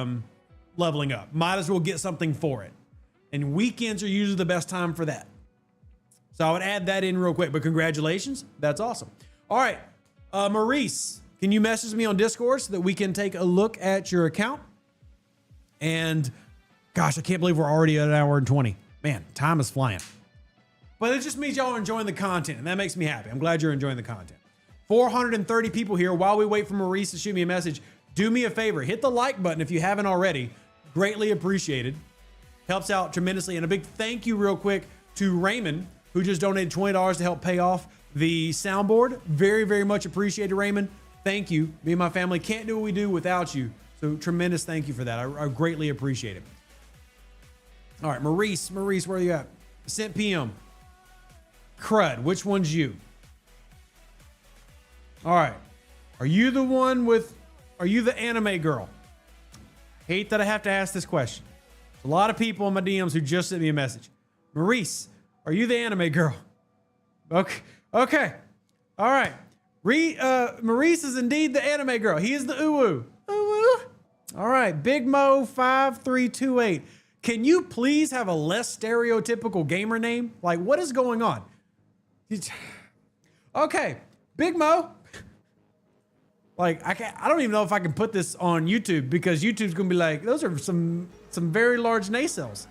Speaker 1: leveling up. Might as well get something for it. And weekends are usually the best time for that. So I would add that in real quick, but congratulations. That's awesome. All right, Maurice, can you message me on Discord so that we can take a look at your account? And gosh, I can't believe we're already at 1 hour and 20. Man, time is flying. But it just means y'all are enjoying the content, and that makes me happy. I'm glad you're enjoying the content. 430 people here. While we wait for Maurice to shoot me a message, do me a favor. Hit the like button if you haven't already. Greatly appreciated. Helps out tremendously. And a big thank you real quick to Raymond, who just donated $20 to help pay off the soundboard. Very, very much appreciated, Raymond. Thank you. Me and my family can't do what we do without you. So tremendous thank you for that. I greatly appreciate it. All right, Maurice, where are you at? Sent PM. Crud, which one's you? All right. Are you the anime girl? Hate that I have to ask this question. A lot of people in my DMs who just sent me a message. Maurice, are you the anime girl? Okay. All right. Maurice is indeed the anime girl. He is the uwu. All right. Big Mo 5328. Can you please have a less stereotypical gamer name? Like, what is going on? Okay. Big Mo. Like, I don't even know if I can put this on YouTube, because YouTube's gonna be like, those are some very large nacelles.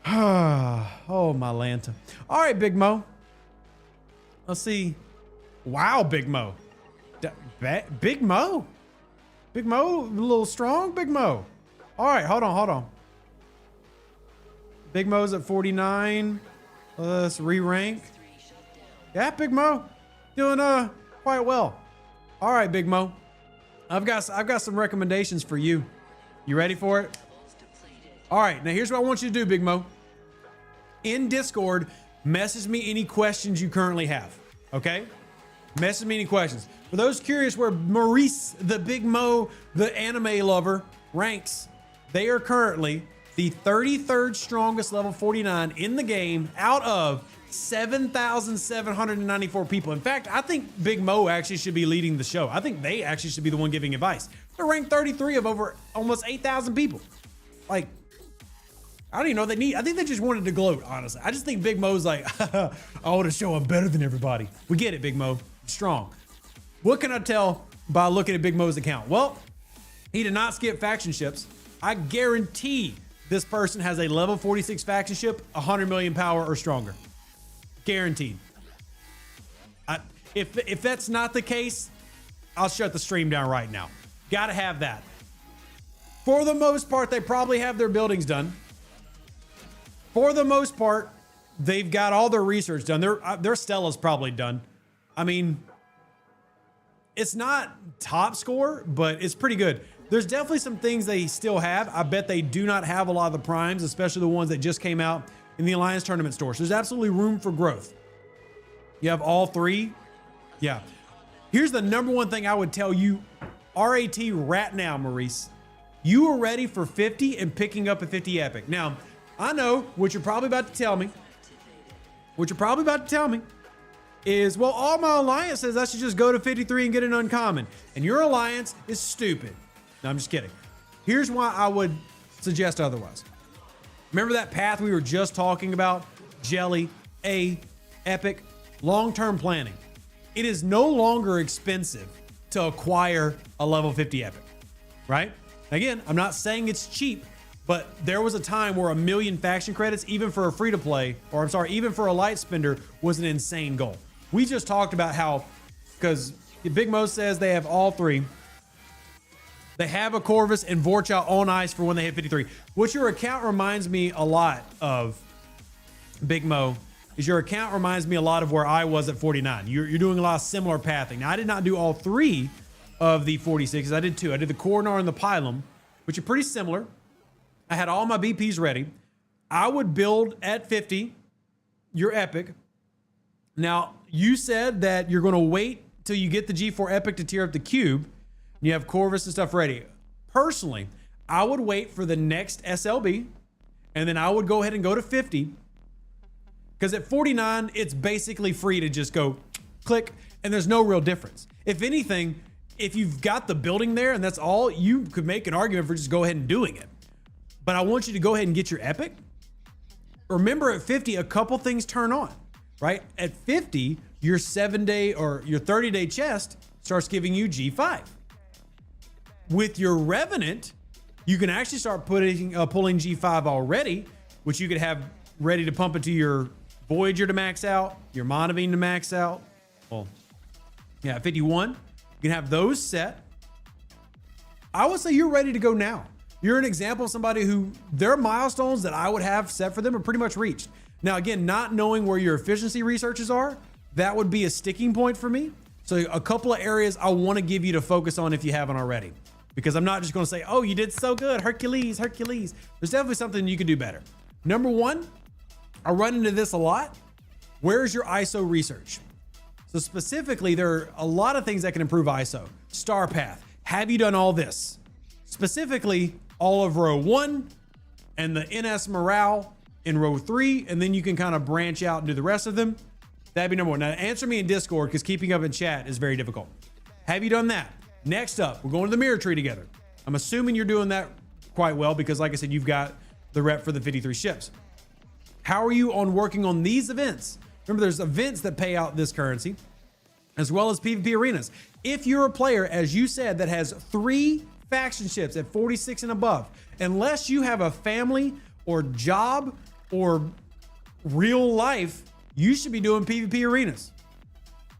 Speaker 1: Oh, my Lanta. All right, Big Mo. Let's see. Wow, Big Mo. Big Mo. Big Mo, a little strong, Big Mo. All right, hold on. Big Mo's at 49. Let's re-rank. Yeah, Big Mo. Doing quite well. All right, Big Mo. I've got some recommendations for you. You ready for it? All right, now here's what I want you to do, Big Mo. In Discord, message me any questions you currently have, okay? Message me any questions. For those curious where Maurice, the Big Mo, the anime lover, ranks, they are currently the 33rd strongest level 49 in the game out of 7,794 people. In fact, I think Big Mo actually should be leading the show. I think they actually should be the one giving advice. They're ranked 33 of over almost 8,000 people. Like, I don't even know what they need. I think they just wanted to gloat, honestly. I just think Big Mo's like, I want to show I'm better than everybody. We get it, Big Mo. Strong. What can I tell by looking at Big Mo's account? Well, he did not skip faction ships. I guarantee this person has a level 46 faction ship, 100 million power or stronger. Guaranteed. If that's not the case, I'll shut the stream down right now. Gotta have that. For the most part, they probably have their buildings done. For the most part, they've got all their research done. Their Stella's probably done. I mean, it's not top score, but it's pretty good. there's definitely some things they still have. I bet they do not have a lot of the primes, especially the ones that just came out in the Alliance Tournament store. So there's absolutely room for growth. You have all three. Yeah. Here's the number one thing I would tell you, RAT right now, Maurice. You are ready for 50 and picking up a 50 epic. Now, I know what you're probably about to tell me. What you're probably about to tell me is, well, all my alliance says I should just go to 53 and get an uncommon. And your alliance is stupid. No, I'm just kidding. Here's why I would suggest otherwise. Remember that path we were just talking about? Jelly, A, epic, long-term planning. It is no longer expensive to acquire a level 50 epic, right? Again, I'm not saying it's cheap, but there was a time where 1 million faction credits, even for a free-to-play, or I'm sorry, even for a light spender, was an insane goal. We just talked about how, because Big Mo says they have all three. They have a Corvus and Vorchow on ice for when they hit 53. What your account reminds me a lot of, Big Mo, is your account reminds me a lot of where I was at 49. You're doing a lot of similar pathing. Now, I did not do all three of the 46s. I did two. I did the Coronar and the Pylum, which are pretty similar. I had all my BPs ready. I would build at 50 your epic. Now, you said that you're going to wait till you get the G4 epic to tier up the cube. And you have Corvus and stuff ready. Personally, I would wait for the next SLB, and then I would go ahead and go to 50. Because at 49, it's basically free to just go click, and there's no real difference. If anything, if you've got the building there and that's all, you could make an argument for just go ahead and doing it. But I want you to go ahead and get your epic. Remember, at 50, a couple things turn on, right? At 50, your 7-day or your 30-day chest starts giving you G5. With your Revenant, you can actually start pulling G5 already, which you could have ready to pump into your Voyager to max out, your Monavine to max out. Well, yeah, 51. You can have those set. I would say you're ready to go now. You're an example of somebody who their milestones that I would have set for them are pretty much reached. Now, again, not knowing where your efficiency researches are, that would be a sticking point for me. So a couple of areas I want to give you to focus on if you haven't already, because I'm not just going to say, oh, you did so good, Hercules, Hercules. There's definitely something you could do better. Number one, I run into this a lot. Where's your ISO research? So specifically, there are a lot of things that can improve ISO. Star path. Have you done all this? Specifically, all of row 1 and the NS morale in row 3, and then you can kind of branch out and do the rest of them. That'd be number one. Now, answer me in Discord, because keeping up in chat is very difficult. Have you done that? Next up, we're going to the mirror tree together. I'm assuming you're doing that quite well, because like I said, you've got the rep for the 53 ships. How are you on working on these events? Remember, there's events that pay out this currency, as well as PvP arenas. If you're a player, as you said, that has 3 faction ships at 46 and above, unless you have a family or job or real life, you should be doing PvP arenas,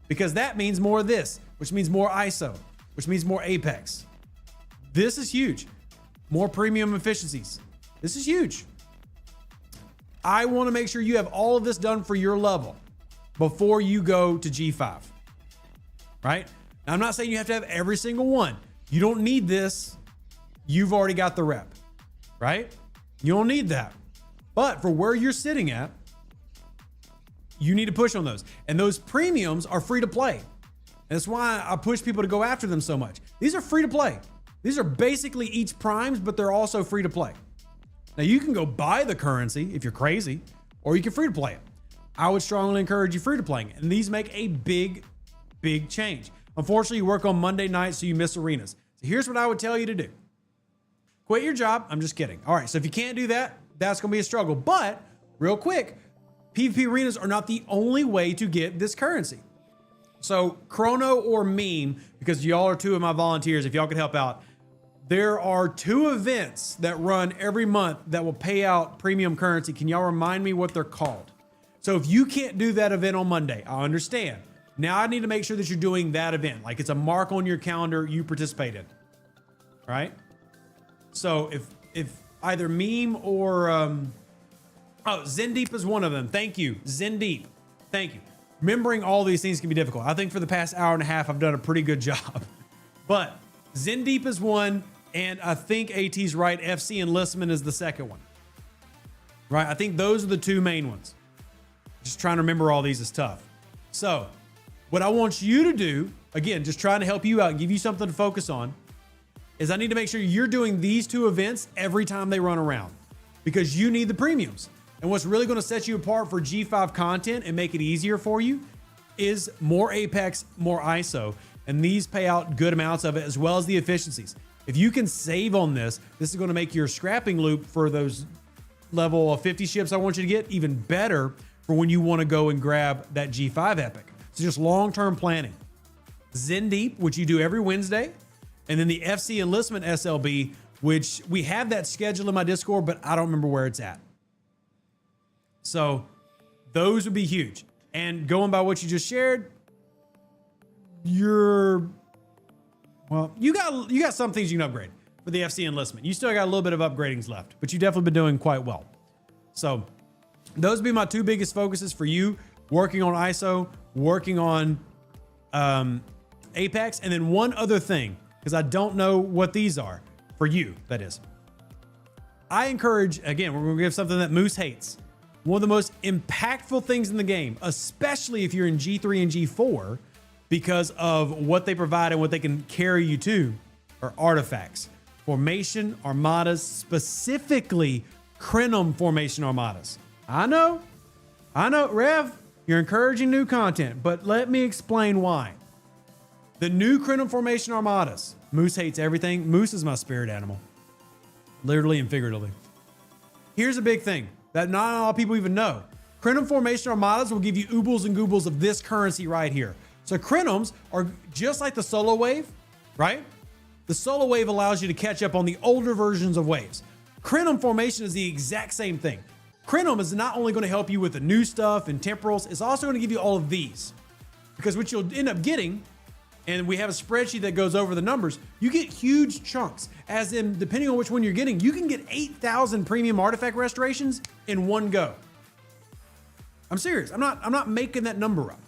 Speaker 1: because that means more of this, which means more ISO, which means more Apex. This is huge. More premium efficiencies. This is huge. I want to make sure you have all of this done for your level before you go to G5, right? Now, I'm not saying you have to have every single one. You don't need this. You've already got the rep, right? You don't need that. But for where you're sitting at, you need to push on those. And those premiums are free to play. That's why I push people to go after them so much. These are free to play. These are basically each primes, but they're also free to play. Now, you can go buy the currency if you're crazy, or you can free to play it. I would strongly encourage you free to playing it. And these make a big, big change. Unfortunately, you work on Monday nights, so you miss arenas. So here's what I would tell you to do. Quit your job. I'm just kidding. All right, so if you can't do that, that's going to be a struggle. But real quick, PvP arenas are not the only way to get this currency. So Chrono or Meme, because y'all are 2 of my volunteers, if y'all could help out, there are 2 events that run every month that will pay out premium currency. Can y'all remind me what they're called? So if you can't do that event on Monday, I understand. Now I need to make sure that you're doing that event. Like, it's a mark on your calendar you participate in, right? So if either Meme or, oh, Zendeep is one of them. Thank you, Zendeep. Thank you. Remembering all these things can be difficult. I think for the past hour and a half, I've done a pretty good job. But Zendeep is one. And I think AT's right. FC enlistment is the second one. Right? I think those are the two main ones. Just trying to remember all these is tough. So what I want you to do, again, just trying to help you out and give you something to focus on, is I need to make sure you're doing these two events every time they run around because you need the premiums. And what's really going to set you apart for G5 content and make it easier for you is more Apex, more ISO. And these pay out good amounts of it as well as the efficiencies. If you can save on this, this is going to make your scrapping loop for those level of 50 ships I want you to get even better for when you want to go and grab that G5 epic. So just long-term planning. Zen Deep, which you do every Wednesday, and then the FC enlistment SLB, which we have that scheduled in my Discord, but I don't remember where it's at. So those would be huge. And going by what you just shared, you got some things you can upgrade for the FC enlistment. You still got a little bit of upgradings left, but you've definitely been doing quite well. So those would be my two biggest focuses for you, working on ISO, working on Apex, and then one other thing, because I don't know what these are for you, that is. I encourage, again, we're going to give something that Moose hates. One of the most impactful things in the game, especially if you're in G3 and G4, because of what they provide and what they can carry you to, are artifacts. Formation armadas, specifically Crenum formation armadas. I know, Rev, you're encouraging new content, but let me explain why. The new Crenum formation armadas. Moose hates everything. Moose is my spirit animal, literally and figuratively. Here's a big thing that not a lot of people even know. Crenum formation armadas will give you oobles and goobles of this currency right here. So Crenums are just like the solo wave, right? The solo wave allows you to catch up on the older versions of waves. Crenum formation is the exact same thing. Crenum is not only going to help you with the new stuff and temporals, it's also going to give you all of these. Because what you'll end up getting, and we have a spreadsheet that goes over the numbers, you get huge chunks. As in, depending on which one you're getting, you can get 8,000 premium artifact restorations in one go. I'm serious. I'm not making that number up.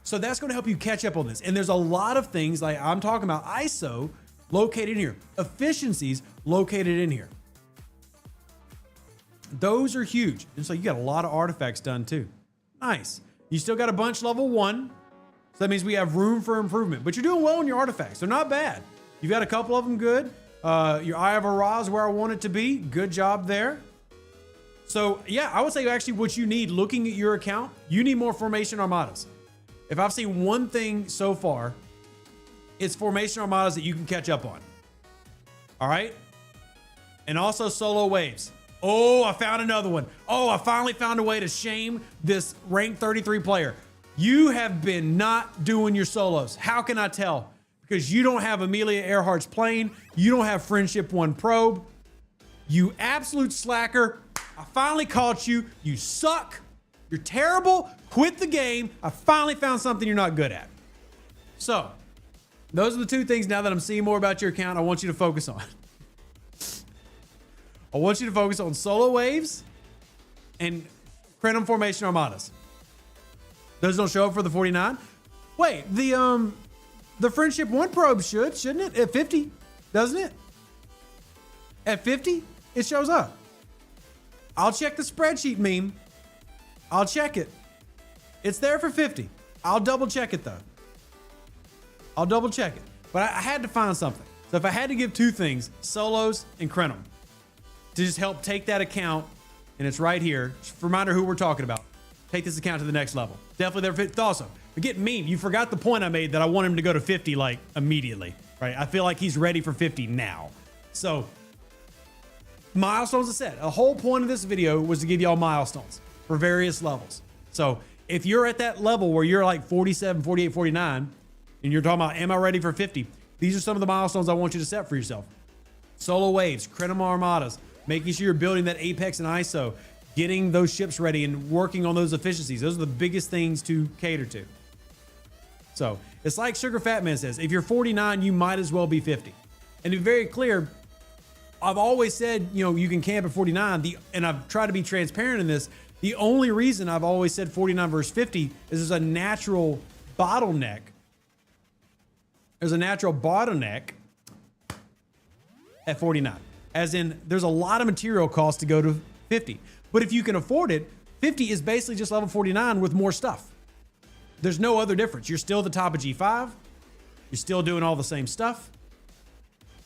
Speaker 1: So that's going to help you catch up on this. And there's a lot of things like I'm talking about ISO located in here, efficiencies located in here. Those are huge. And so you got a lot of artifacts done too. Nice. You still got a bunch level 1. So that means we have room for improvement, but you're doing well on your artifacts. They're not bad. You've got a couple of them good. Your Eye of Ra is where I want it to be. Good job there. So yeah, I would say actually what you need looking at your account, you need more formation armadas. If I've seen one thing so far, it's formation armadas that you can catch up on. All right. And also solo waves. Oh, I found another one. Oh, I finally found a way to shame this rank 33 player. You have been not doing your solos. How can I tell? Because you don't have Amelia Earhart's plane. You don't have Friendship 1 probe. You absolute slacker. I finally caught you. You suck. You're terrible. Quit the game. I finally found something you're not good at. So those are the two things now that I'm seeing more about your account I want you to focus on. I want you to focus on solo waves and Crenum formation armadas. Those don't show up for the 49. Wait, the Friendship 1 probe shouldn't it? At 50, doesn't it? At 50, it shows up. I'll check the spreadsheet meme. I'll check it. It's there for 50. I'll double check it though. I'll double check it. But I had to find something. So if I had to give two things, solos and Crenum, to just help take that account, and it's right here. Just a reminder who we're talking about. Take this account to the next level. Definitely there. Also, forget meme. You forgot the point I made that I want him to go to 50 like immediately, right? I feel like he's ready for 50 now. So milestones, I said, the whole point of this video was to give y'all milestones for various levels. So if you're at that level where you're like 47, 48, 49, and you're talking about, am I ready for 50? These are some of the milestones I want you to set for yourself. Solo waves, Crenum armadas, making sure you're building that Apex and ISO, getting those ships ready and working on those efficiencies. Those are the biggest things to cater to. So it's like Sugar Fat Man says, if you're 49, you might as well be 50. And to be very clear, I've always said, you can camp at 49, and I've tried to be transparent in this. The only reason I've always said 49 versus 50 is there's a natural bottleneck. There's a natural bottleneck at 49. As in, there's a lot of material cost to go to 50. But if you can afford it, 50 is basically just level 49 with more stuff. There's no other difference. You're still at the top of G5. You're still doing all the same stuff.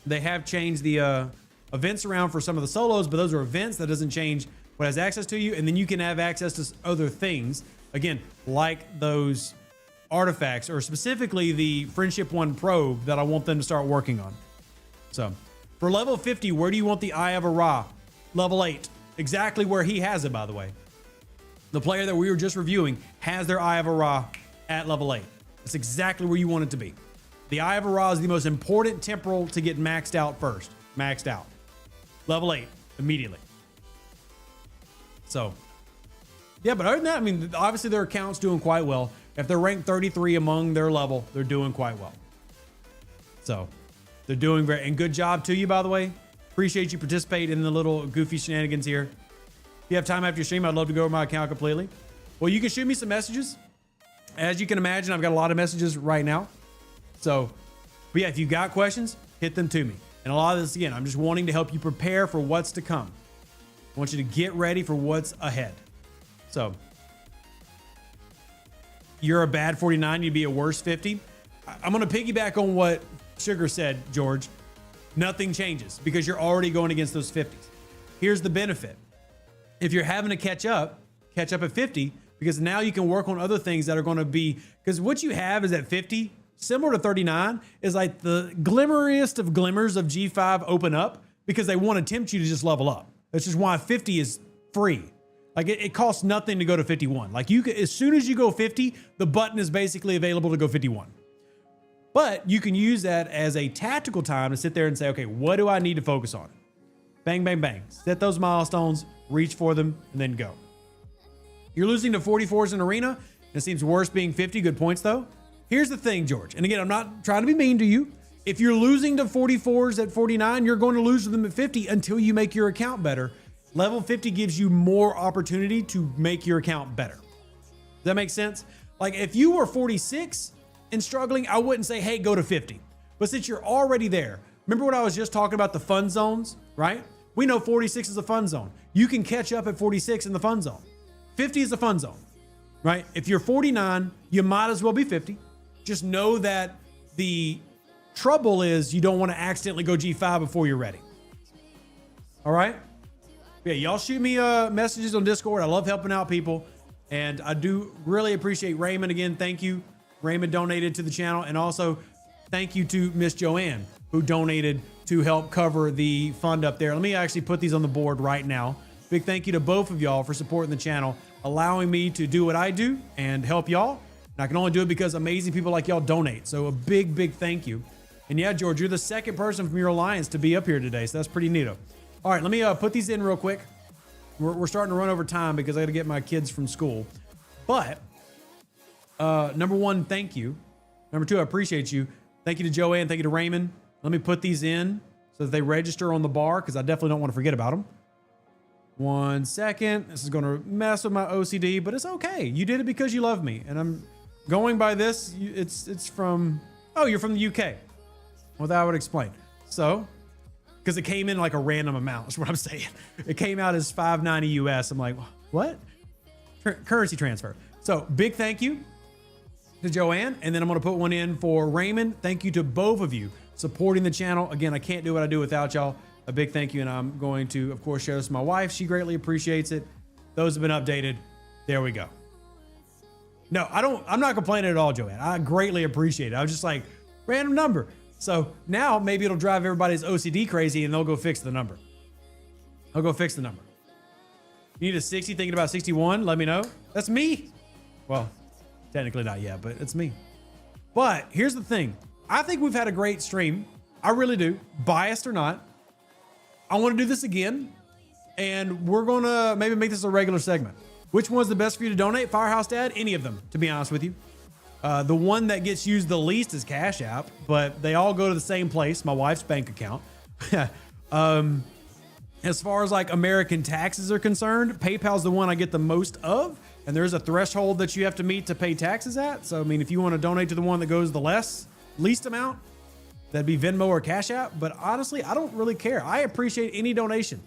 Speaker 1: They have changed the events around for some of the solos, but those are events. That doesn't change what has access to you. And then you can have access to other things. Again, like those artifacts, or specifically the Friendship 1 probe that I want them to start working on. So for level 50, where do you want the Eye of Ra? Level 8. Exactly where he has it, by the way. The player that we were just reviewing has their Eye of Ra at level 8. That's exactly where you want it to be. The Eye of Ra is the most important temporal to get maxed out first. Maxed out. Level 8, immediately. So, yeah, but other than that, I mean, obviously their account's doing quite well. If they're ranked 33 among their level, they're doing quite well. So, they're doing very, and good job to you, by the way. Appreciate you participating in the little goofy shenanigans here. If you have time after your stream, I'd love to go over my account completely. Well, you can shoot me some messages. As you can imagine, I've got a lot of messages right now. So, but yeah, if you got questions, hit them to me. And a lot of this, again, I'm just wanting to help you prepare for what's to come. I want you to get ready for what's ahead. So, you're a bad 49, you'd be a worse 50. I'm going to piggyback on what Sugar said, George. Nothing changes because you're already going against those 50s. Here's the benefit. If you're having to catch up at 50, because now you can work on other things that are going to be, because what you have is at 50, similar to 39, is like the glimmeriest of glimmers of G5 open up because they want to tempt you to just level up. That's just why 50 is free. Like it costs nothing to go to 51. Like you can, as soon as you go 50, the button is basically available to go 51. But you can use that as a tactical time to sit there and say, okay, what do I need to focus on? Bang, bang, bang. Set those milestones, reach for them, and then go. You're losing to 44s in arena, and it seems worse being 50. Good points, though. Here's the thing, George. And again, I'm not trying to be mean to you. If you're losing to 44s at 49, you're going to lose to them at 50 until you make your account better. Level 50 gives you more opportunity to make your account better. Does that make sense? Like if you were 46 and struggling, I wouldn't say, hey, go to 50. But since you're already there, remember what I was just talking about, the fun zones, right? We know 46 is a fun zone. You can catch up at 46 in the fun zone. 50 is a fun zone, right? If you're 49, you might as well be 50. Just know that the trouble is you don't want to accidentally go G5 before you're ready. All right? Yeah, y'all shoot me messages on Discord. I love helping out people. And I do really appreciate Raymond again. Thank you. Raymond donated to the channel. And also thank you to Miss Joanne, who donated to help cover the fund up there. Let me actually put these on the board right now. Big thank you to both of y'all for supporting the channel, allowing me to do what I do and help y'all. And I can only do it because amazing people like y'all donate. So a big, big thank you. And yeah, George, you're the second person from your alliance to be up here today. So that's pretty neato. All right, let me put these in real quick. We're starting to run over time because I got to get my kids from school. But number one, thank you. Number two, I appreciate you. Thank you to Joanne. Thank you to Raymond. Let me put these in so that they register on the bar because I definitely don't want to forget about them. 1 second. This is going to mess with my OCD, but it's okay. You did it because you love me. And I'm going by this. It's from, oh, you're from the UK. Well, that would explain. So, because it came in like a random amount, is what I'm saying. It came out as $5.90 US. I'm like, what? Currency transfer. So, big thank you to Joanne. And then I'm going to put one in for Raymond. Thank you to both of you supporting the channel. Again, I can't do what I do without y'all. A big thank you. And I'm going to, of course, share this with my wife. She greatly appreciates it. Those have been updated. There we go. No, I'm not complaining at all, Joanne. I greatly appreciate it. I was just like, random number. So now maybe it'll drive everybody's OCD crazy and they'll go fix the number. I'll go fix the number. You need a 60, thinking about 61? Let me know. That's me. Well, technically not yet, but it's me. But here's the thing. I think we've had a great stream. I really do. Biased or not. I want to do this again. And we're going to maybe make this a regular segment. Which one's the best for you to donate? Firehouse Dad? Any of them, to be honest with you. The one that gets used the least is Cash App, but they all go to the same place, my wife's bank account. As far as like American taxes are concerned, PayPal's the one I get the most of, and there's a threshold that you have to meet to pay taxes at. So, I mean, if you want to donate to the one that goes the least amount, That'd be Venmo or Cash App. But honestly, I don't really care. I appreciate any donation.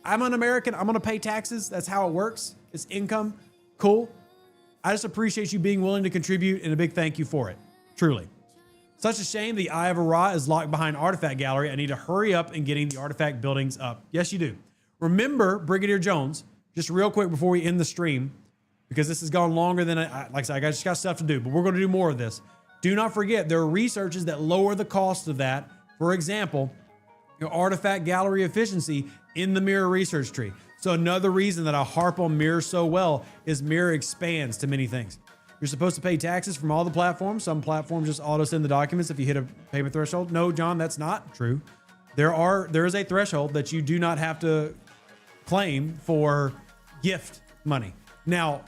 Speaker 1: I'm an American. I'm going to pay taxes. That's how it works. It's income. Cool. I just appreciate you being willing to contribute, and a big thank you for it. Truly. Such a shame the Eye of Ra is locked behind Artifact Gallery. I need to hurry up in getting the artifact buildings up. Yes, you do. Remember, Brigadier Jones, just real quick before we end the stream, because this has gone longer than like I said, I just got stuff to do, but we're going to do more of this. Do not forget, there are researches that lower the cost of that. For example, your artifact gallery efficiency in the mirror research tree. So another reason that I harp on mirror so well is mirror expands to many things. You're supposed to pay taxes from all the platforms. Some platforms just auto send the documents if you hit a payment threshold. No, John, that's not true. There is a threshold that you do not have to claim for gift money. Now,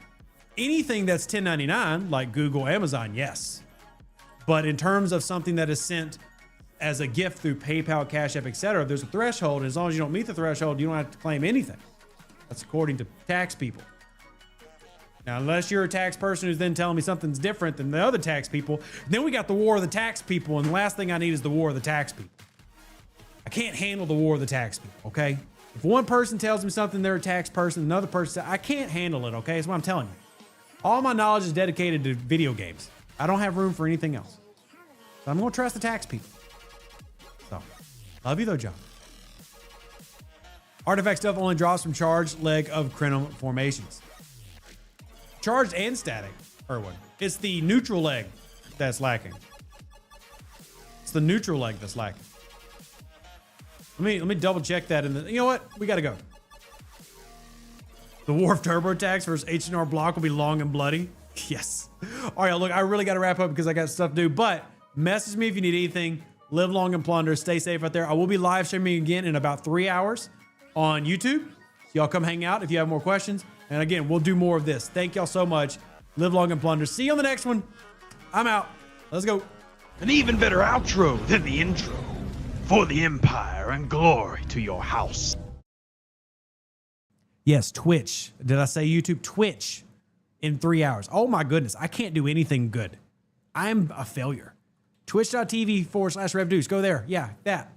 Speaker 1: anything that's 1099, like Google, Amazon, yes. But in terms of something that is sent as a gift through PayPal, Cash App, etc., there's a threshold. And as long as you don't meet the threshold, you don't have to claim anything. That's according to tax people. Now, unless you're a tax person who's then telling me something's different than the other tax people, then we got the war of the tax people, and the last thing I need is the war of the tax people. I can't handle the war of the tax people, okay? If one person tells me something, they're a tax person, another person, I can't handle it, okay? That's what I'm telling you. All my knowledge is dedicated to video games. I don't have room for anything else. So I'm going to trust the tax people. So, love you though, John. Artifact stuff only drops from charged leg of Crenum formations. Charged and static, Erwin. It's the neutral leg that's lacking. It's the neutral leg that's lacking. Let me double check that. You know what? We got to go. The War of Turbo Tax versus H&R Block will be long and bloody. Yes. All right, look, I really got to wrap up because I got stuff to do. But message me if you need anything. Live long and plunder. Stay safe out there. I will be live streaming again in about 3 hours on YouTube. Y'all come hang out if you have more questions. And again, we'll do more of this. Thank y'all so much. Live long and plunder. See you on the next one. I'm out. Let's go.
Speaker 2: An even better outro than the intro. For the Empire and glory to your house.
Speaker 1: Yes, Twitch. Did I say YouTube? Twitch in 3 hours. Oh my goodness. I can't do anything good. I'm a failure. Twitch.tv/RevDeuce. Go there. Yeah, that.